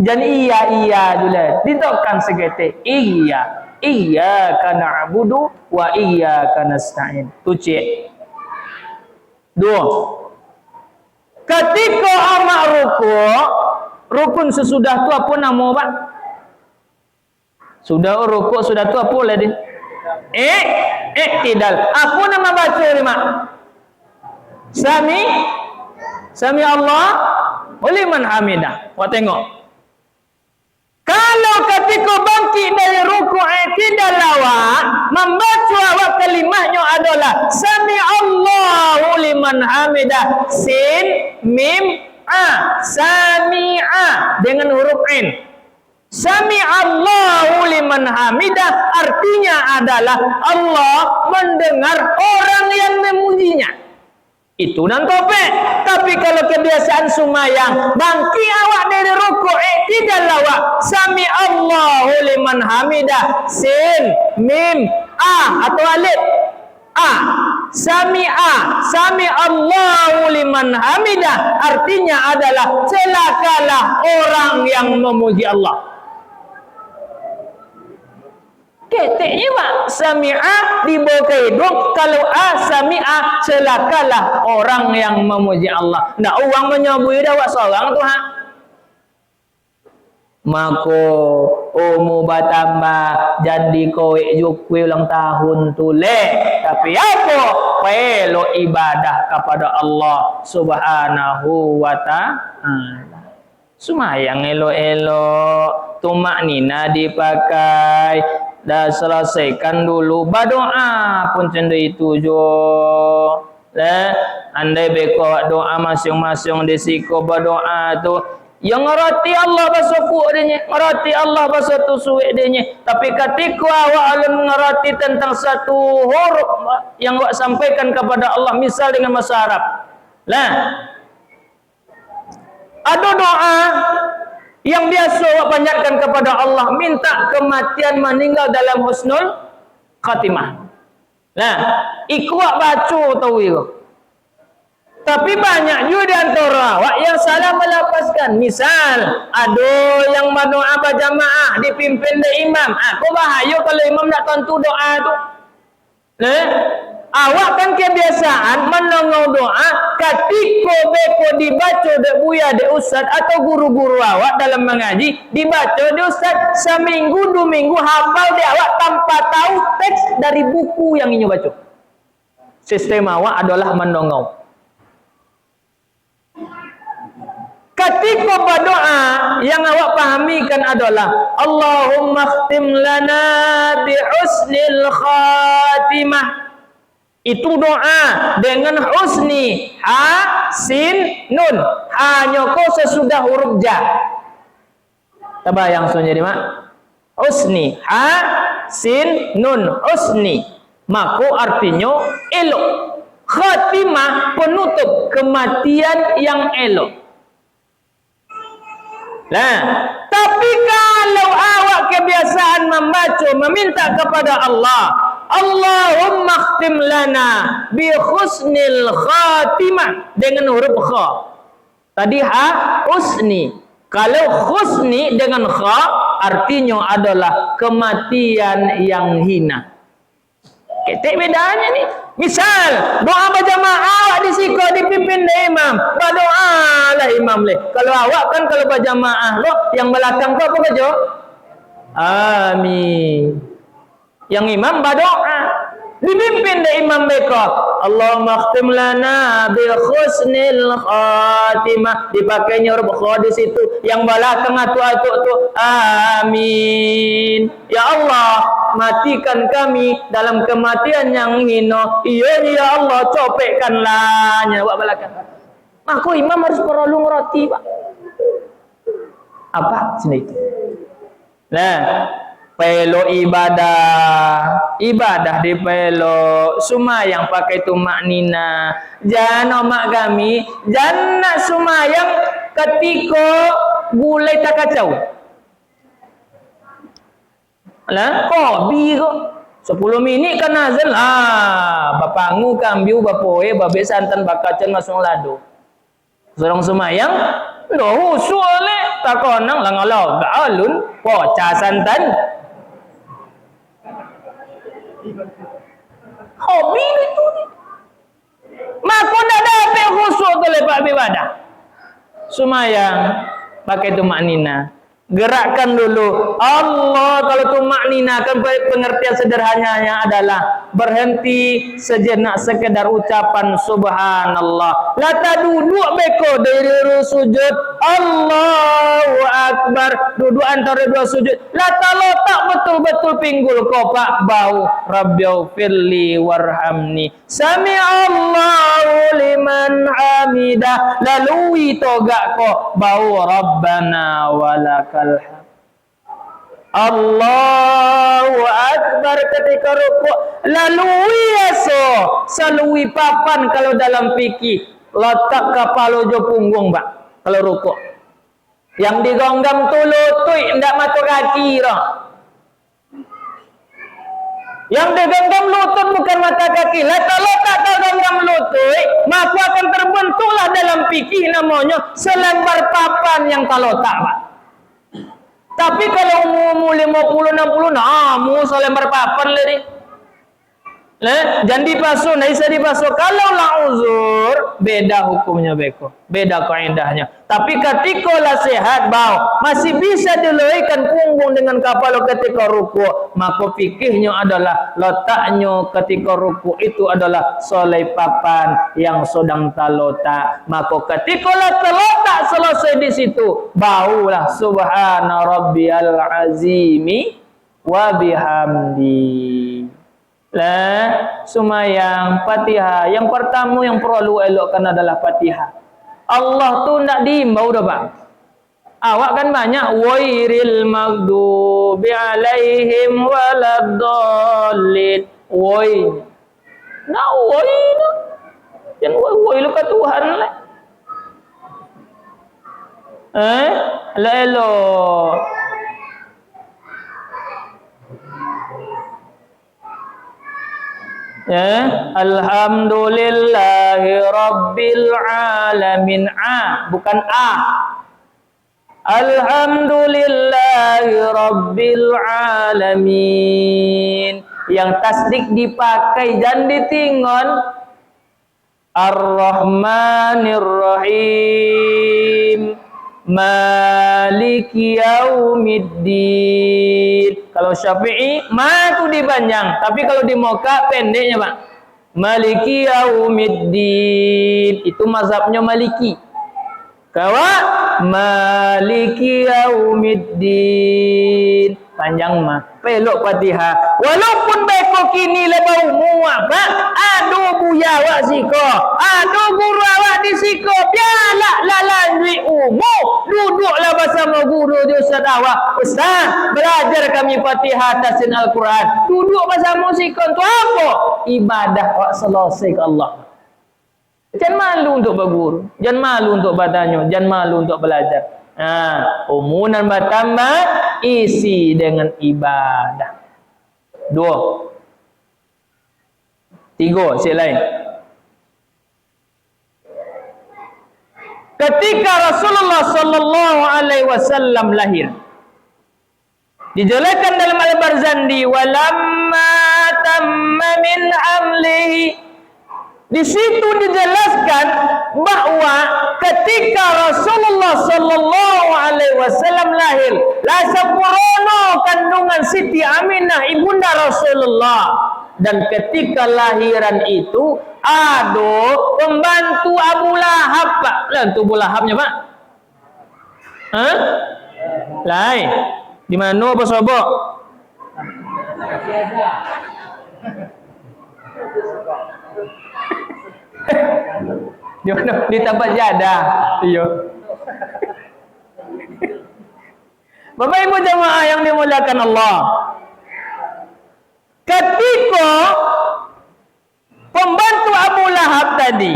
Jadi iya dulu. Ditokan seketik. Iyyaka na'budu wa iyyaka nasta'in. Tu cik. Dua. Ketika amak rukun sesudah tu apa nama pak? Sudah rukuk sudah tu apa lah dia? Iktidal. Apa nama baca ni mak? Sami Allah liman hamidah. Awak tengok. Kalau ketika bangkit dari rukuk iktidal awak, membaca awak kalimatnya adalah Sami Allahu liman hamidah. Sin, mim, sami'a dengan huruf N. Sami'allahu liman hamidah artinya adalah Allah mendengar orang yang memujinya. Itu dan topik. Tapi kalau kebiasaan sumayang, bangkit awak dari rukuk iktidal awak Sami'allahu liman hamidah. Sin, mim, atau alif. Sami Allahu liman hamidah artinya adalah celakalah orang yang memuji Allah. Keteknya mak sami'a dibawa ke hidung. Kalau sami'a celakalah orang yang memuji Allah. Ndak orang menyebut dah awak seorang tu Maka umur bertambah jadi kowe jukwe ulang tahun tu tapi apa? Pelok ibadah kepada Allah Subhanahu wa ta'ala. Sumayang elok-elok, tumak nina dipakai, dah selesaikan dulu berdoa pun cendu itu jo. Andai beko doa masing-masing disiko berdoa tu yang ngerti Allah bersyukur dia, ngerti Allah bersatu suik dia. Tapi ketika awak alun ngerti tentang satu huruf yang awak sampaikan kepada Allah, misal dengan bahasa Arab. Ada doa yang biasa awak panjatkan kepada Allah, minta kematian meninggal dalam husnul khatimah. Ikut baca tahu itu. Tapi banyak juga di antara awak yang salah melapaskan. Misal, ada yang berdoa berjamaah dipimpin oleh imam. Kau bahaya kalau imam nak tentu doa tu. Awak kan kebiasaan menengok doa ketika beko dibaca dek buya dek ustaz atau guru-guru awak dalam mengaji dibaca dek ustaz seminggu 2 minggu hafal dia awak tanpa tahu teks dari buku yang ini baca. Sistem awak adalah menengok. Ketika berdoa yang awak pahamikan adalah Allahumma khtim lana bi husnil khatimah. Itu doa dengan husni, sin, nun. Hanya kau sesudah huruf ja. Tabayang sunyi mak. Husni, sin, nun, husni. Maka artinya elok. Khatimah penutup kematian yang elok. Tapi kalau awak kebiasaan membaca, meminta kepada Allah, Allahumma khtim lana bi husnil khatimah dengan huruf kha. Tadi husni. Kalau husni dengan kha artinya adalah kematian yang hina. Ketik bedanya ni. Misal doa berjamaah awak disiko dipimpin oleh imam, berdoa lah imam leh. Kalau awak kan kalau berjamaah lo yang belakang tu apa baca? Amin. Yang imam berdoa. Dipimpin dari imam mereka. Allahumma khtim lana bi husnil khatimah. Dipakainya huruf kha di situ. Yang belakang atuk-atuk tu amin. Ya Allah, matikan kami dalam kematian yang hina. Iya ya Allah, copekkanlah. Buat belakang. Maka imam harus perlu ngerti, Pak. Apa sini itu? Nah, pelo ibadah di pelo sumayang pakai tumak nina. Jangan mak kami, jangan sumayang ketika gulai tak kacau. Lah, kopi kok 10 minit kan azan. Bapangu kambiu bapoe babe santan bakacan masuk lado. Sorong sumayang ndo usule takonang langalau gaalun poca santan. Hobi itu ni. Maka dah dapat khusyuk tu lepas ibadah. Sumayang pakai tumak nina. Gerakkan dulu. Allah kalau tumak nina kan pengertian sederhananya adalah berhenti sejenak sekedar ucapan subhanallah. Lata duduk beko dari sujud. Allahu akbar. Duduk antara dua sujud. Lata letak betul-betul pinggul kopak bau. Rabbighfirli warhamni. Sami'allahu liman hamidah. Lalui togak ko bau Rabbana walakal hamd. Allahu akbar ketika rukuk. Lalui aso. Salui papan kalau dalam fikih. Letak kepala jo punggung, Pak. Kalau rukuk. Yang digonggam tu lutut, ndak mata kaki dah. Yang digenggam lutut bukan mata kaki. Letak tergenggam lutut, maka akan terbentuklah dalam fikih namanya selebar papan yang terletak, Pak. Tapi kalau umur 50-60, mu selebar papan lari. Jangan dipasuh, tidak bisa dipasuh. Kalau lah uzur, beda hukumnya beko, beda kaidahnya. Tapi ketika lah sehat bau, masih bisa dilaikan punggung dengan kepala ketika ruku, maka fikihnya adalah letaknya ketika ruku itu adalah solai papan yang sedang terletak. Maka ketika lah terletak selesai di situ, baulah subhana rabbiyal azimi wa bihamdi. Sumayang Fatihah yang pertama yang perlu elokkan adalah Fatihah. Allah tu nak diimbau dah, Pak. Awak kan banyak wairil maghdubi alaihim waladdallin. Woi. Nak woi nak. Jangan woi lu ke Tuhan lah. Lah elok. Alhamdulillahi rabbil alamin. Bukan a. Alhamdulillahi rabbil alamin. Yang tasdik dipakai dan ditingon. Ar-Rahmanir Rahim. Maliki yaumiddin. Kalau Syafi'i ma tu dipanjang, tapi kalau di Moka pendeknya, Pak. Maliki yaumiddin. Itu mazhabnya Maliki. Kawa Maliki yaumiddin. Panjang mah. Pelok Fatihah. Walaupun beko kini lebau muak, Pak. Aduh buya awak siko. Aduh guru awak di siko. Biarlah lalandui umum. Duduklah bersama guru di Ustaz awak. Ustaz, belajar kami Fatihah tafsir Al-Quran. Duduk bersama siko. Untuk apa? Ibadah awak selesai ke Allah. Jangan malu untuk berguru. Jangan malu untuk bertanya. Jangan malu untuk belajar. Umuman bertambah, isi dengan ibadah. 2. 3, sila lain. Ketika Rasulullah sallallahu alaihi wasallam lahir, dijelaskan dalam Al-Barzandi, walamma tamma min amlihi. Di situ dijelaskan bahwa ketika Rasulullah sallallahu alaihi wasallam lahir, la sempurna kandungan Siti Aminah ibunda Rasulullah Dan ketika lahiran itu ada pembantu Abu Lahab, Pak. Lah tu Abu Lahabnya, Pak. Hah? Lain. Di mana apa sobok? Di mana? Di tempat jadah. Iya. Bapak Ibu jemaah yang dimuliakan Allah. Ketika pembantu Abu Lahab tadi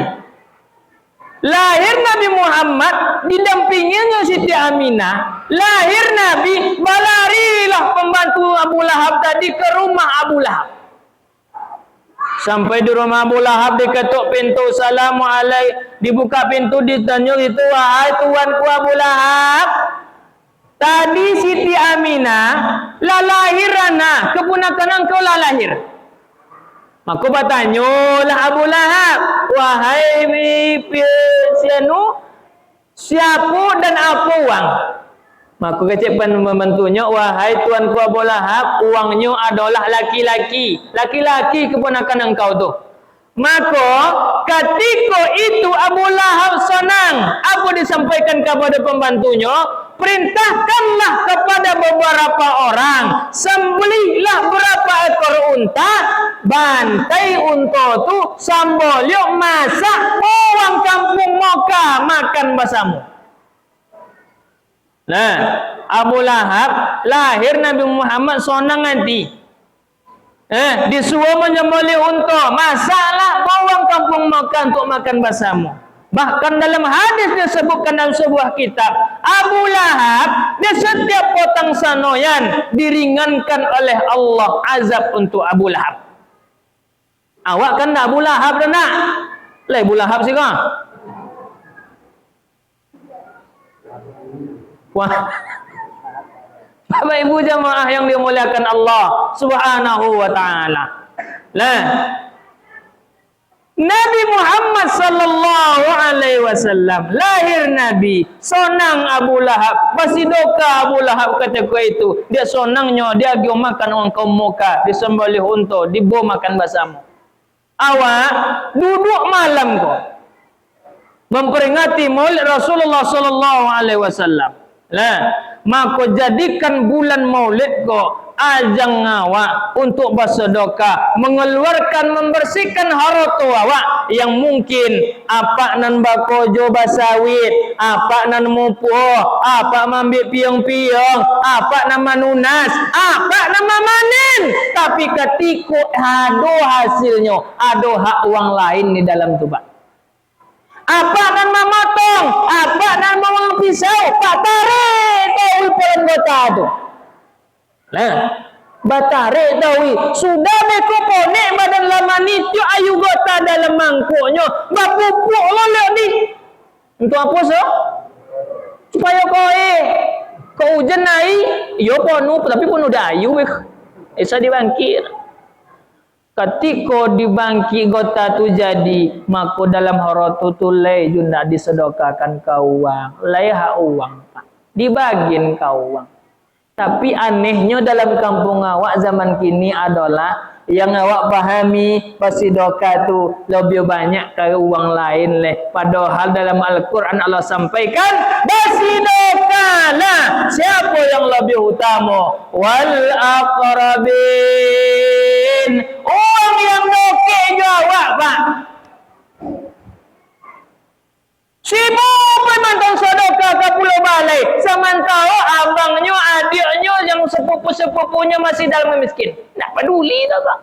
lahir Nabi Muhammad didampinginya Siti Aminah, lahir Nabi, balarilah pembantu Abu Lahab tadi ke rumah Abu Lahab. Sampai di rumah Abu Lahab diketuk pintu, Assalamualaikum, dibuka pintu, ditanya itu, wahai tuanku Abu Lahab, tadi Siti Aminah lah lahir anak, keponakan engkau lah lahir. Maka bertanya lah Abu Lahab, wahai siapa dan apa uang? Maka kecepan membantunya, wahai tuanku Abu Lahab, uangnya adalah laki-laki. Laki-laki keponakan engkau tu. Maka ketika itu Abu Lahab senang. Apa disampaikan kepada pembantunya? Perintahkanlah kepada beberapa orang, sembelihlah berapa ekor unta, bantai unta tu sambal yuk masak orang kampung Mekah makan bersama. Nah, Abu Lahab lahir Nabi Muhammad sonang nanti. Disuruh menyembelih unta, masaklah orang kampung Mekah untuk makan bersama. Bahkan dalam hadis disebutkan dalam sebuah kitab, Abu Lahab di setiap potong sanoyan diringankan oleh Allah azab untuk Abu Lahab. Awak kan dah Abu Lahab dah nak? Lah Abu Lahab sih kau? Wah. Bapak Ibu jemaah yang dimuliakan Allah Subhanahu wa taala. Lah Nabi Muhammad sallallahu alaihi wasallam lahir Nabi, sonang Abu Lahab, masih doka Abu Lahab ketika itu. Dia sonangnya dia pergi makan orang kaum Mekah, disembelih unta, dibawa makan bersama. Awak duduk malam kau memperingati Maulid Rasulullah sallallahu alaihi wasallam. Lah, maka jadikan bulan Maulid kau ajang awak untuk bersedekah, mengeluarkan, membersihkan harta awak yang mungkin apa nan bakojo basawit, apa nan mupuh, apa mambil piang-piang, apa nama nunas, apa nama manen, tapi ketika ada hasilnya, ada hak uang lain di dalam tu, Pak. Apa nan memotong, apa nan memotong pisau, Pak tarik tahu pelan kota tu. Nah, batare tahu sudah beko ponek badan lama ni tu ayu gota dalam mangkuknya, bapupuk lo ni. Untuk apa so? Supaya kau hujan naik, yo ponu tapi pun udah ayu bek. Esa dibangkit. Ketika dibangkit gota tu jadi, maka dalam haratu tu lay junda disedekahkan kau uang, lay hak uang, Pak. Dibagiin kau uang. Tapi anehnya dalam kampung awak zaman kini adalah yang awak pahami bersedekah tu lebih banyak ke uang lain leh. Padahal dalam Al-Quran Allah sampaikan bersedekahlah siapa yang lebih utama, wal aqrabin, orang yang dokek jawab, Pak. Sibuk memantau sedekah ke Pulau Balai, sementara abangnya, adiknya yang sepupu-sepupunya masih dalam miskin. Tak peduli tak, Pak.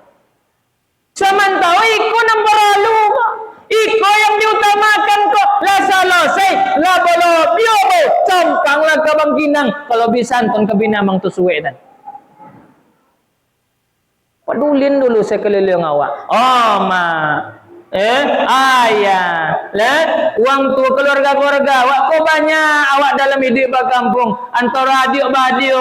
Sementara iko nombor lalu kok. Iko yang diutamakan kok. Lah selesai, lah bolo biobo, campanglah ke Bang Ginang. Kalau bisa anton ke Binamang tu suwe dan. Pedulin dulu sekeliling awak. Oh, ma. Ayah, wang tu keluarga-keluarga awak ko banyak awak dalam hidup berkampung antara adik-beradik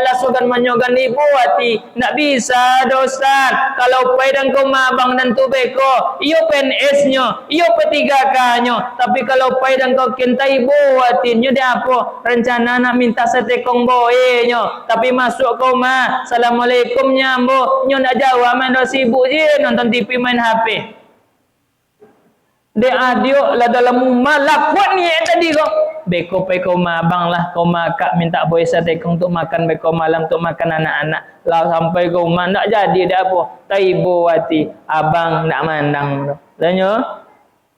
lasukan menyogan ibu hati nak bisa dosa kalau pai dan ko mabang dan tu beko iyo PNS nyo iyo P3K nyo tapi kalau pai dan ko kinta ibu hati nyo dia apa rencana nak minta setekong boe nyo tapi masuk ko ma assalamualaikum nyambo nyo nak jawab main dah sibuk je nonton TV main HP. Dia adio lah dalam rumah lah kuat ni tadi kau. Beko peko abang lah kau makak minta boy sate kau untuk makan beko malam untuk makan anak-anak. Lah sampai kau rumah nak jadi dah apa. Taibo hati abang nak mandang. Tanya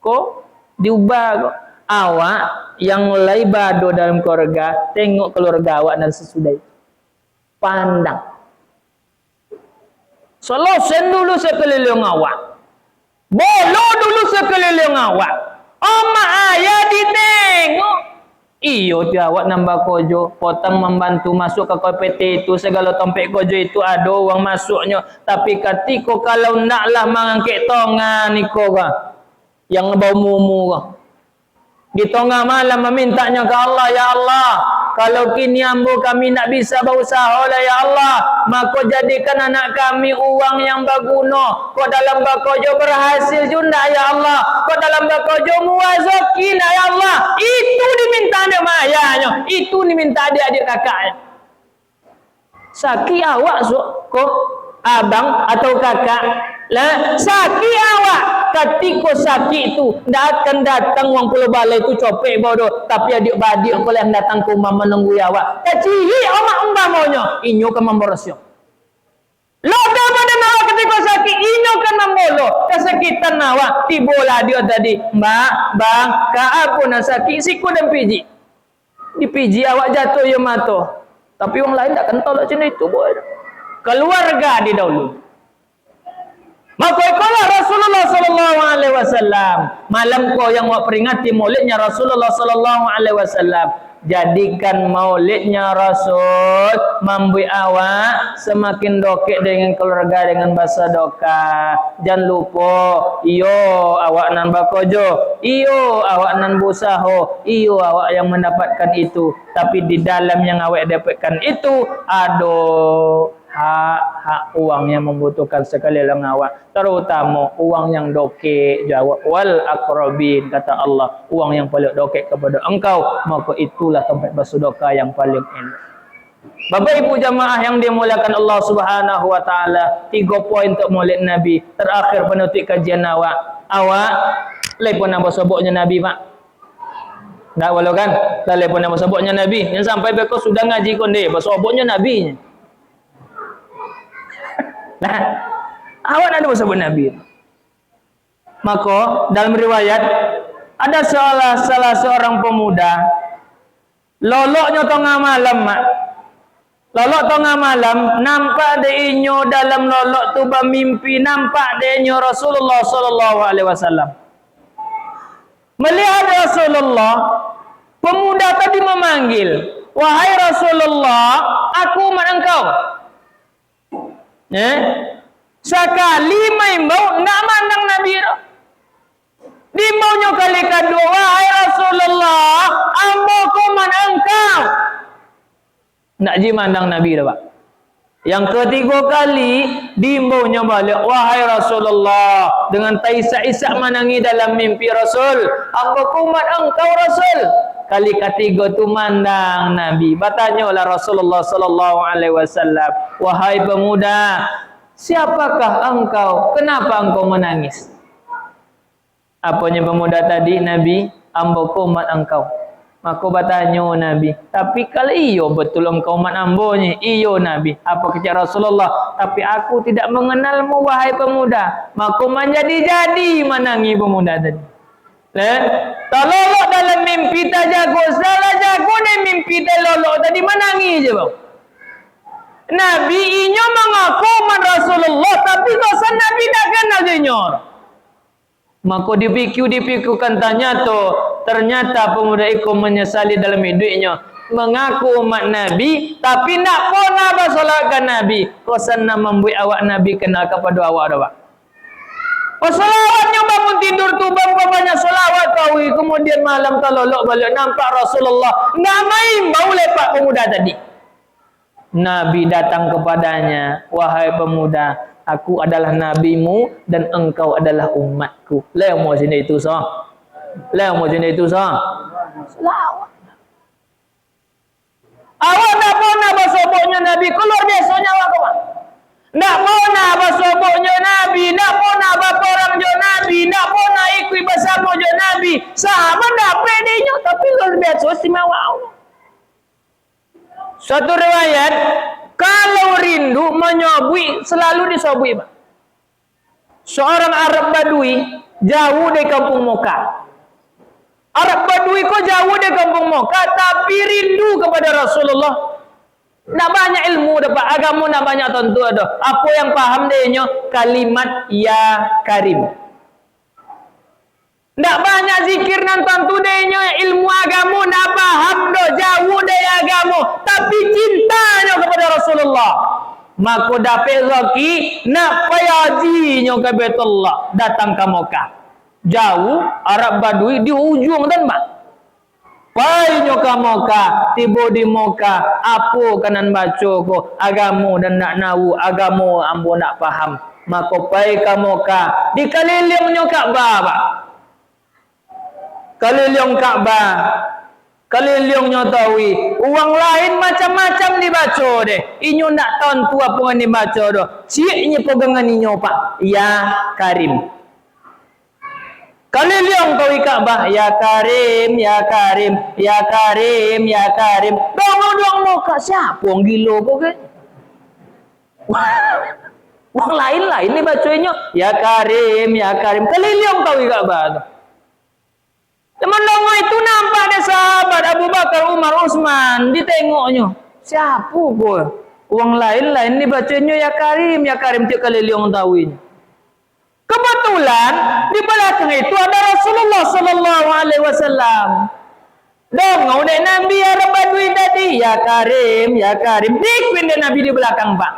kau diubah kau. Awak yang mulai bado dalam keluarga tengok keluarga awak dan sesudah itu. Pandang. Solusen dulu sekeliling awak. Bolo dulu sekeliling awak. Mak ayah ditengok. Iyo dia awak nambah kojo. Potong membantu masuk ke KPT itu. Segala tompek kojo itu ada uang masuknya. Tapi ketika kalau naklah mengangkit tongan niko kah. Yang bau mumu kah. Di tengah malam memintanya ke Allah, ya Allah, kalau kini ambo kami nak bisa berusaha lah ya Allah, maka jadikan anak kami uang yang berguna. Kau dalam bakojo berhasil junda ya Allah. Kau dalam bakojo muwazaki ya Allah. Itu diminta dia mayanya, itu diminta adik-adik kakaknya. Saki awak kok abang atau kakak lah sakit awak ketika sakit tu dah akan datang wang pulau balai tu copek bodoh tapi adik-adik boleh yang datang ke rumah menunggu awak kecili omak umbamonya inyo kan memborosyo loda pada awak ketika sakit inyo kan membolo kesakitan awak tibola dia tadi mbak bang kak aku nak sakit siku dan piji dipiji awak jatuh ya mato tapi orang lain tak kental macam itu boy keluarga di dahulu. Maka ikalah Rasulullah sallallahu alaihi wasallam. Malam kau yang mau peringati maulidnya Rasulullah sallallahu alaihi wasallam. Jadikan maulidnya Rasul membuat awak semakin dokek dengan keluarga dengan bahasa doka. Jangan lupa, iyo awak nan bakojo, iyo awak nan busaho, iyo awak yang mendapatkan itu. Tapi di dalam yang awak dapatkan itu ada hak uang yang membutuhkan sekalian awak, terutama uang yang dokek jawab wal aqrabin kata Allah, uang yang paling dokek kepada engkau, maka itulah tempat bersedekah yang paling elok. Bapak ibu jamaah yang dimuliakan Allah Subhanahu wa taala, 3 poin untuk maulid Nabi. Terakhir penutup kajian awak telepon nama sebutnya Nabi Pak. Tak walau kan? Telepon nama sebutnya Nabi. Yang sampai beko sudah ngaji konde, sebutnya Nabi. Nah, awak ada bersabut Nabi. Maka dalam riwayat ada salah seorang pemuda loloknya tengah malam mak. Lolok tengah malam nampak deinyo dalam lolok tu bermimpi nampak deinyo Rasulullah sallallahu alaihi wasallam. Melihat Rasulullah, pemuda tadi memanggil, "Wahai Rasulullah, aku umat engkau." Sekali main bau nak mandang Nabi di maunya kali kedua, wahai Rasulullah, ambo kuman engkau nak ji mandang Nabi dah Pak. Yang ketiga kali di maunya balik, wahai Rasulullah, dengan taisak-isak manangi dalam mimpi Rasul, ambo kuman engkau Rasul. Kali ketiga tu mandang Nabi. Bertanyalah Rasulullah sallallahu alaihi wasallam, "Wahai pemuda, siapakah engkau? Kenapa engkau menangis?" Apanya pemuda tadi? Nabi, "Ambo umat engkau." Maka bertanya Nabi, "Tapi kalau iyo betul engkau umat ambonya?" "Iyo Nabi." Apa kata Rasulullah? "Tapi aku tidak mengenalmu wahai pemuda." Maka menjadi menangi pemuda tadi. Lolok dalam mimpi tak jago, salah jago ni mimpi tak lolok tadi menangi je bang. Nabi inyo mengaku umat Rasulullah tapi dosa Nabi tak kenal jenyor. Maka dipikirkan ternyata pemuda itu menyesali dalam hidupnya, mengaku umat Nabi tapi nak pernah bersolatkan Nabi. Kosan membuat awak Nabi kenal kepada awak dah Pak. Salawatnya bangun tidur tu banyak solawat kau, kemudian malam terlolok balik nampak Rasulullah nak main bau lepak pemuda tadi. Nabi datang kepadanya, wahai pemuda, aku adalah nabimu dan engkau adalah umatku. Leo mau sini itu sah. Leo mau sini itu sah. Selawat. Awak nak pernah bersoboknya Nabi, keluar biasanya awak kau. Nak pernah bersoboknya Nabi, nak pernah berperang jo Nabi, nak pernah ikut bersama jo Nabi. Sahabat dapat dia, tapi luar biasa istimewa Allah. Suatu riwayat, kalau rindu menyobui, selalu disobui. Seorang Arab Badui jauh dari kampung Mekah. Arab Badui kok jauh dari kampung Mekah, tapi rindu kepada Rasulullah. Nak banyak ilmu dapat agama, nak banyak tentu ada. Apa yang paham dia kalimat ya karim. Nak banyak zikir nan tentu dia ilmu agama, nak paham dah jauh dari agama, tapi cintanya kepada Rasulullah. Maka dapat rezeki nak payajinya ke Baitullah, datang ke Mekah. Jauh Arab Badui di ujung dan mak. Painyo ke Mekah, tiba di Mekah, apa kanan baca ko agama dan nak nahu agama ambo nak faham. Maka pai ke Mekah, di kelilingnya Kaabah, Pak. Keliling Kaabah, kelilingnya tawi. Uang lain macam-macam dibaca deh. Inyo nak tentu apa yang dibaca dah. Ciknya pegangan inyo Pak. Ya Karim. Keliling tawi Kaabah, ya Karim, ya Karim, ya Karim, ya Karim. Dong muka siapa yang gila kok ke? Uang lain dibacanya ya Karim, ya Karim. Keliling tawi Kaabah tu. Teman dongo itu nampak ada sahabat Abu Bakar, Umar, Utsman, ditengoknya. Siapa kok? Uang lain dibacanya ya Karim, ya Karim dia keliling tawinya. Kebetulan di belakang itu ada Rasulullah sallallahu alaihi wasallam. Dongo dek Nabi Arab Badui tadi, ya Karim, ya Karim. Dikuin dek Nabi di belakang, Pak.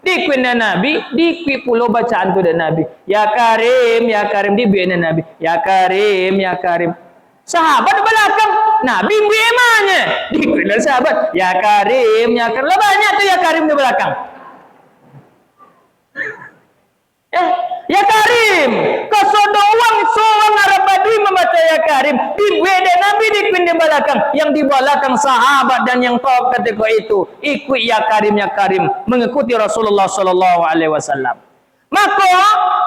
Dikuin dek Nabi, dikuin pulau bacaan tu dek Nabi. Ya Karim, ya Karim, dibiin dek Nabi. Ya Karim, ya Karim. Sahabat di belakang, Nabi bagaimana? Dikuin dek sahabat, ya Karim, ya Karim. Lah banyak tu ya Karim di belakang. Ya Karim, kesodo uang seorang Arab Badui membaca ya Karim. Dibuat Nabi dikuin di belakang. Yang di belakang sahabat dan yang tahu ketika itu ikut ya Karim mengikuti Rasulullah sallallahu alaihi wasallam. Maka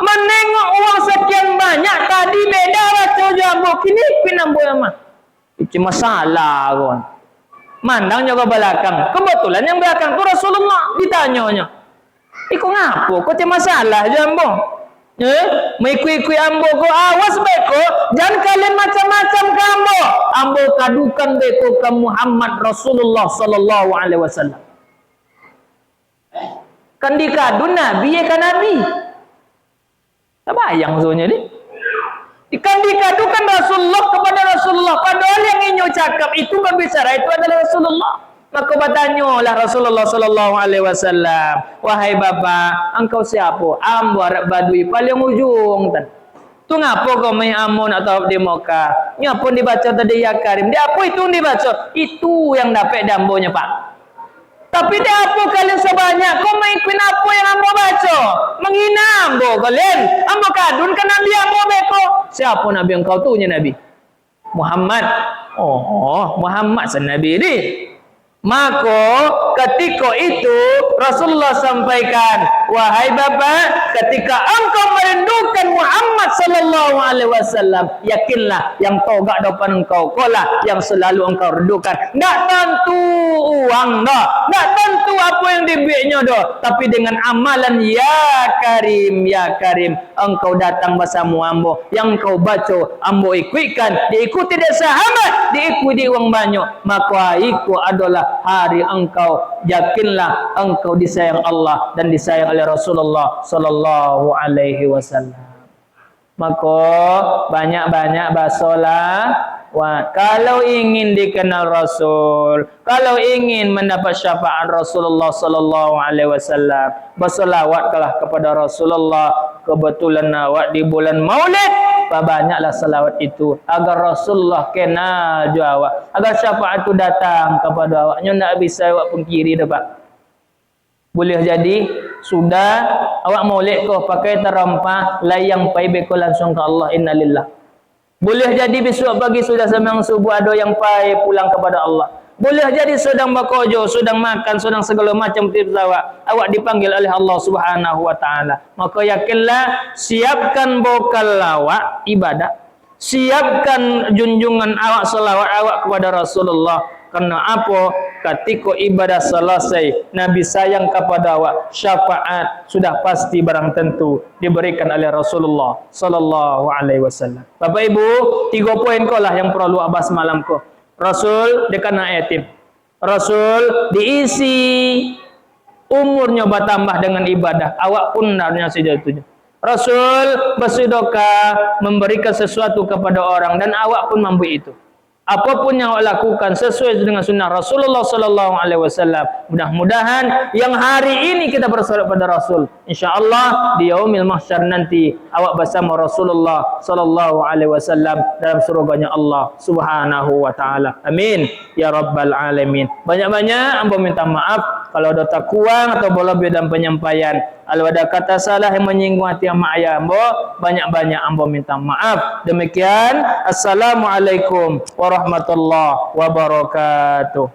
menengok uang sekian banyak tadi beda baca jambu kini ikuin ambo mah. Itu masalah kon. Mandangnya ke belakang. Kebetulan yang belakang itu Rasulullah ditanyanya. Iku ngapo? Kau tiada masalah jambo. Mengikui ambo ko awas beko, jangan kalian macam-macam kamu. Ambo kadukan beko ke Muhammad Rasulullah sallallahu alaihi wasallam. Kan dikadu Nabi ya kan Nabi. Tak bayang soalnya ni. Ikan dikadukan Rasulullah kepada Rasulullah. Padahal yang inyo cakap itu berbicara itu adalah Rasulullah. Maka bertanyalah Rasulullah sallallahu alaihi wasallam, wahai bapa, engkau siapa? Ambo Arab Badui paling ujung tan. Tu ngapo kau main amun atau di Mekah? Ngapo dibaca tadi ya Karim? Dia apa itu dibaca? Itu yang dapat dambonya, Pak. Tapi dia apa kalian sebanyak? Kau main pin apa yang ambo baca? Menghina ambo kalian. Ambo kadun kan Nabi ambo beko. Siapa Nabi engkau tu nya Nabi? Muhammad. Oh, Muhammad Nabi ni. Maka ketika itu Rasulullah sampaikan, wahai bapa, ketika engkau merindukan Muhammad sallallahu alaihi wasallam, yakinlah yang togak depan engkau kolah yang selalu engkau rindukan. Tak tentu uang dah, tak tentu apa yang dibiaknya dah, tapi dengan amalan ya Karim, engkau datang bersama ambo, yang engkau baca ambo ikutkan, diikuti dari sahabat, diikuti uang banyak, maka itu adalah hari engkau, yakinlah engkau disayang Allah dan disayang oleh Rasulullah sallallahu alaihi wasallam. Maka banyak-banyak basolah Kalau ingin dikenal Rasul, kalau ingin mendapat syafaat Rasulullah sallallahu alaihi wasallam, berselawatlah kepada Rasulullah. Kebetulan awak di bulan Maulid, banyaklah selawat itu agar Rasulullah kenal jo awak, agar syafaat itu datang kepada awak. Nyo nak bisa awak pungkiri dah, Pak. Boleh jadi sudah awak Maulid ko pakai terempah layang pai beko langsung ke Allah, innalillah. Boleh jadi besok pagi sudah sembahyang subuh ada yang pai pulang kepada Allah. Boleh jadi sedang bakojo, sedang makan, sedang segala macam tips awak dipanggil oleh Allah Subhanahu wa taala. Maka yakinlah, siapkan bekal awak ibadah. Siapkan junjungan awak selawat awak kepada Rasulullah. Karena apa? Ketika ibadah selesai, Nabi sayang kepada awak, syafaat sudah pasti barang tentu diberikan oleh Rasulullah sallallahu alaihi wasallam. Bapak Ibu, 3 poin ko lah yang perlu abas malam ko. Rasul dikena yatim. Rasul diisi umurnya bertambah dengan ibadah. Awak pun hendaknya sejatuhnya. Rasul bersedekah, memberikan sesuatu kepada orang, dan awak pun mampu itu. Apapun yang awak lakukan sesuai dengan sunnah Rasulullah sallallahu alaihi wasallam. Mudah-mudahan yang hari ini kita bersolat pada Rasul, insyaallah di yaumil mahsyar nanti awak bersama Rasulullah sallallahu alaihi wasallam dalam surganya Allah Subhanahu wa taala. Amin ya rabbal alamin. Banyak-banyak hamba minta maaf kalau ada tak kurang atau lebih dalam penyampaian. Kalau ada kata salah yang menyinggung hati mak ayah hamba, banyak-banyak hamba minta maaf. Demikian, assalamualaikum warahmatullahi wabarakatuh.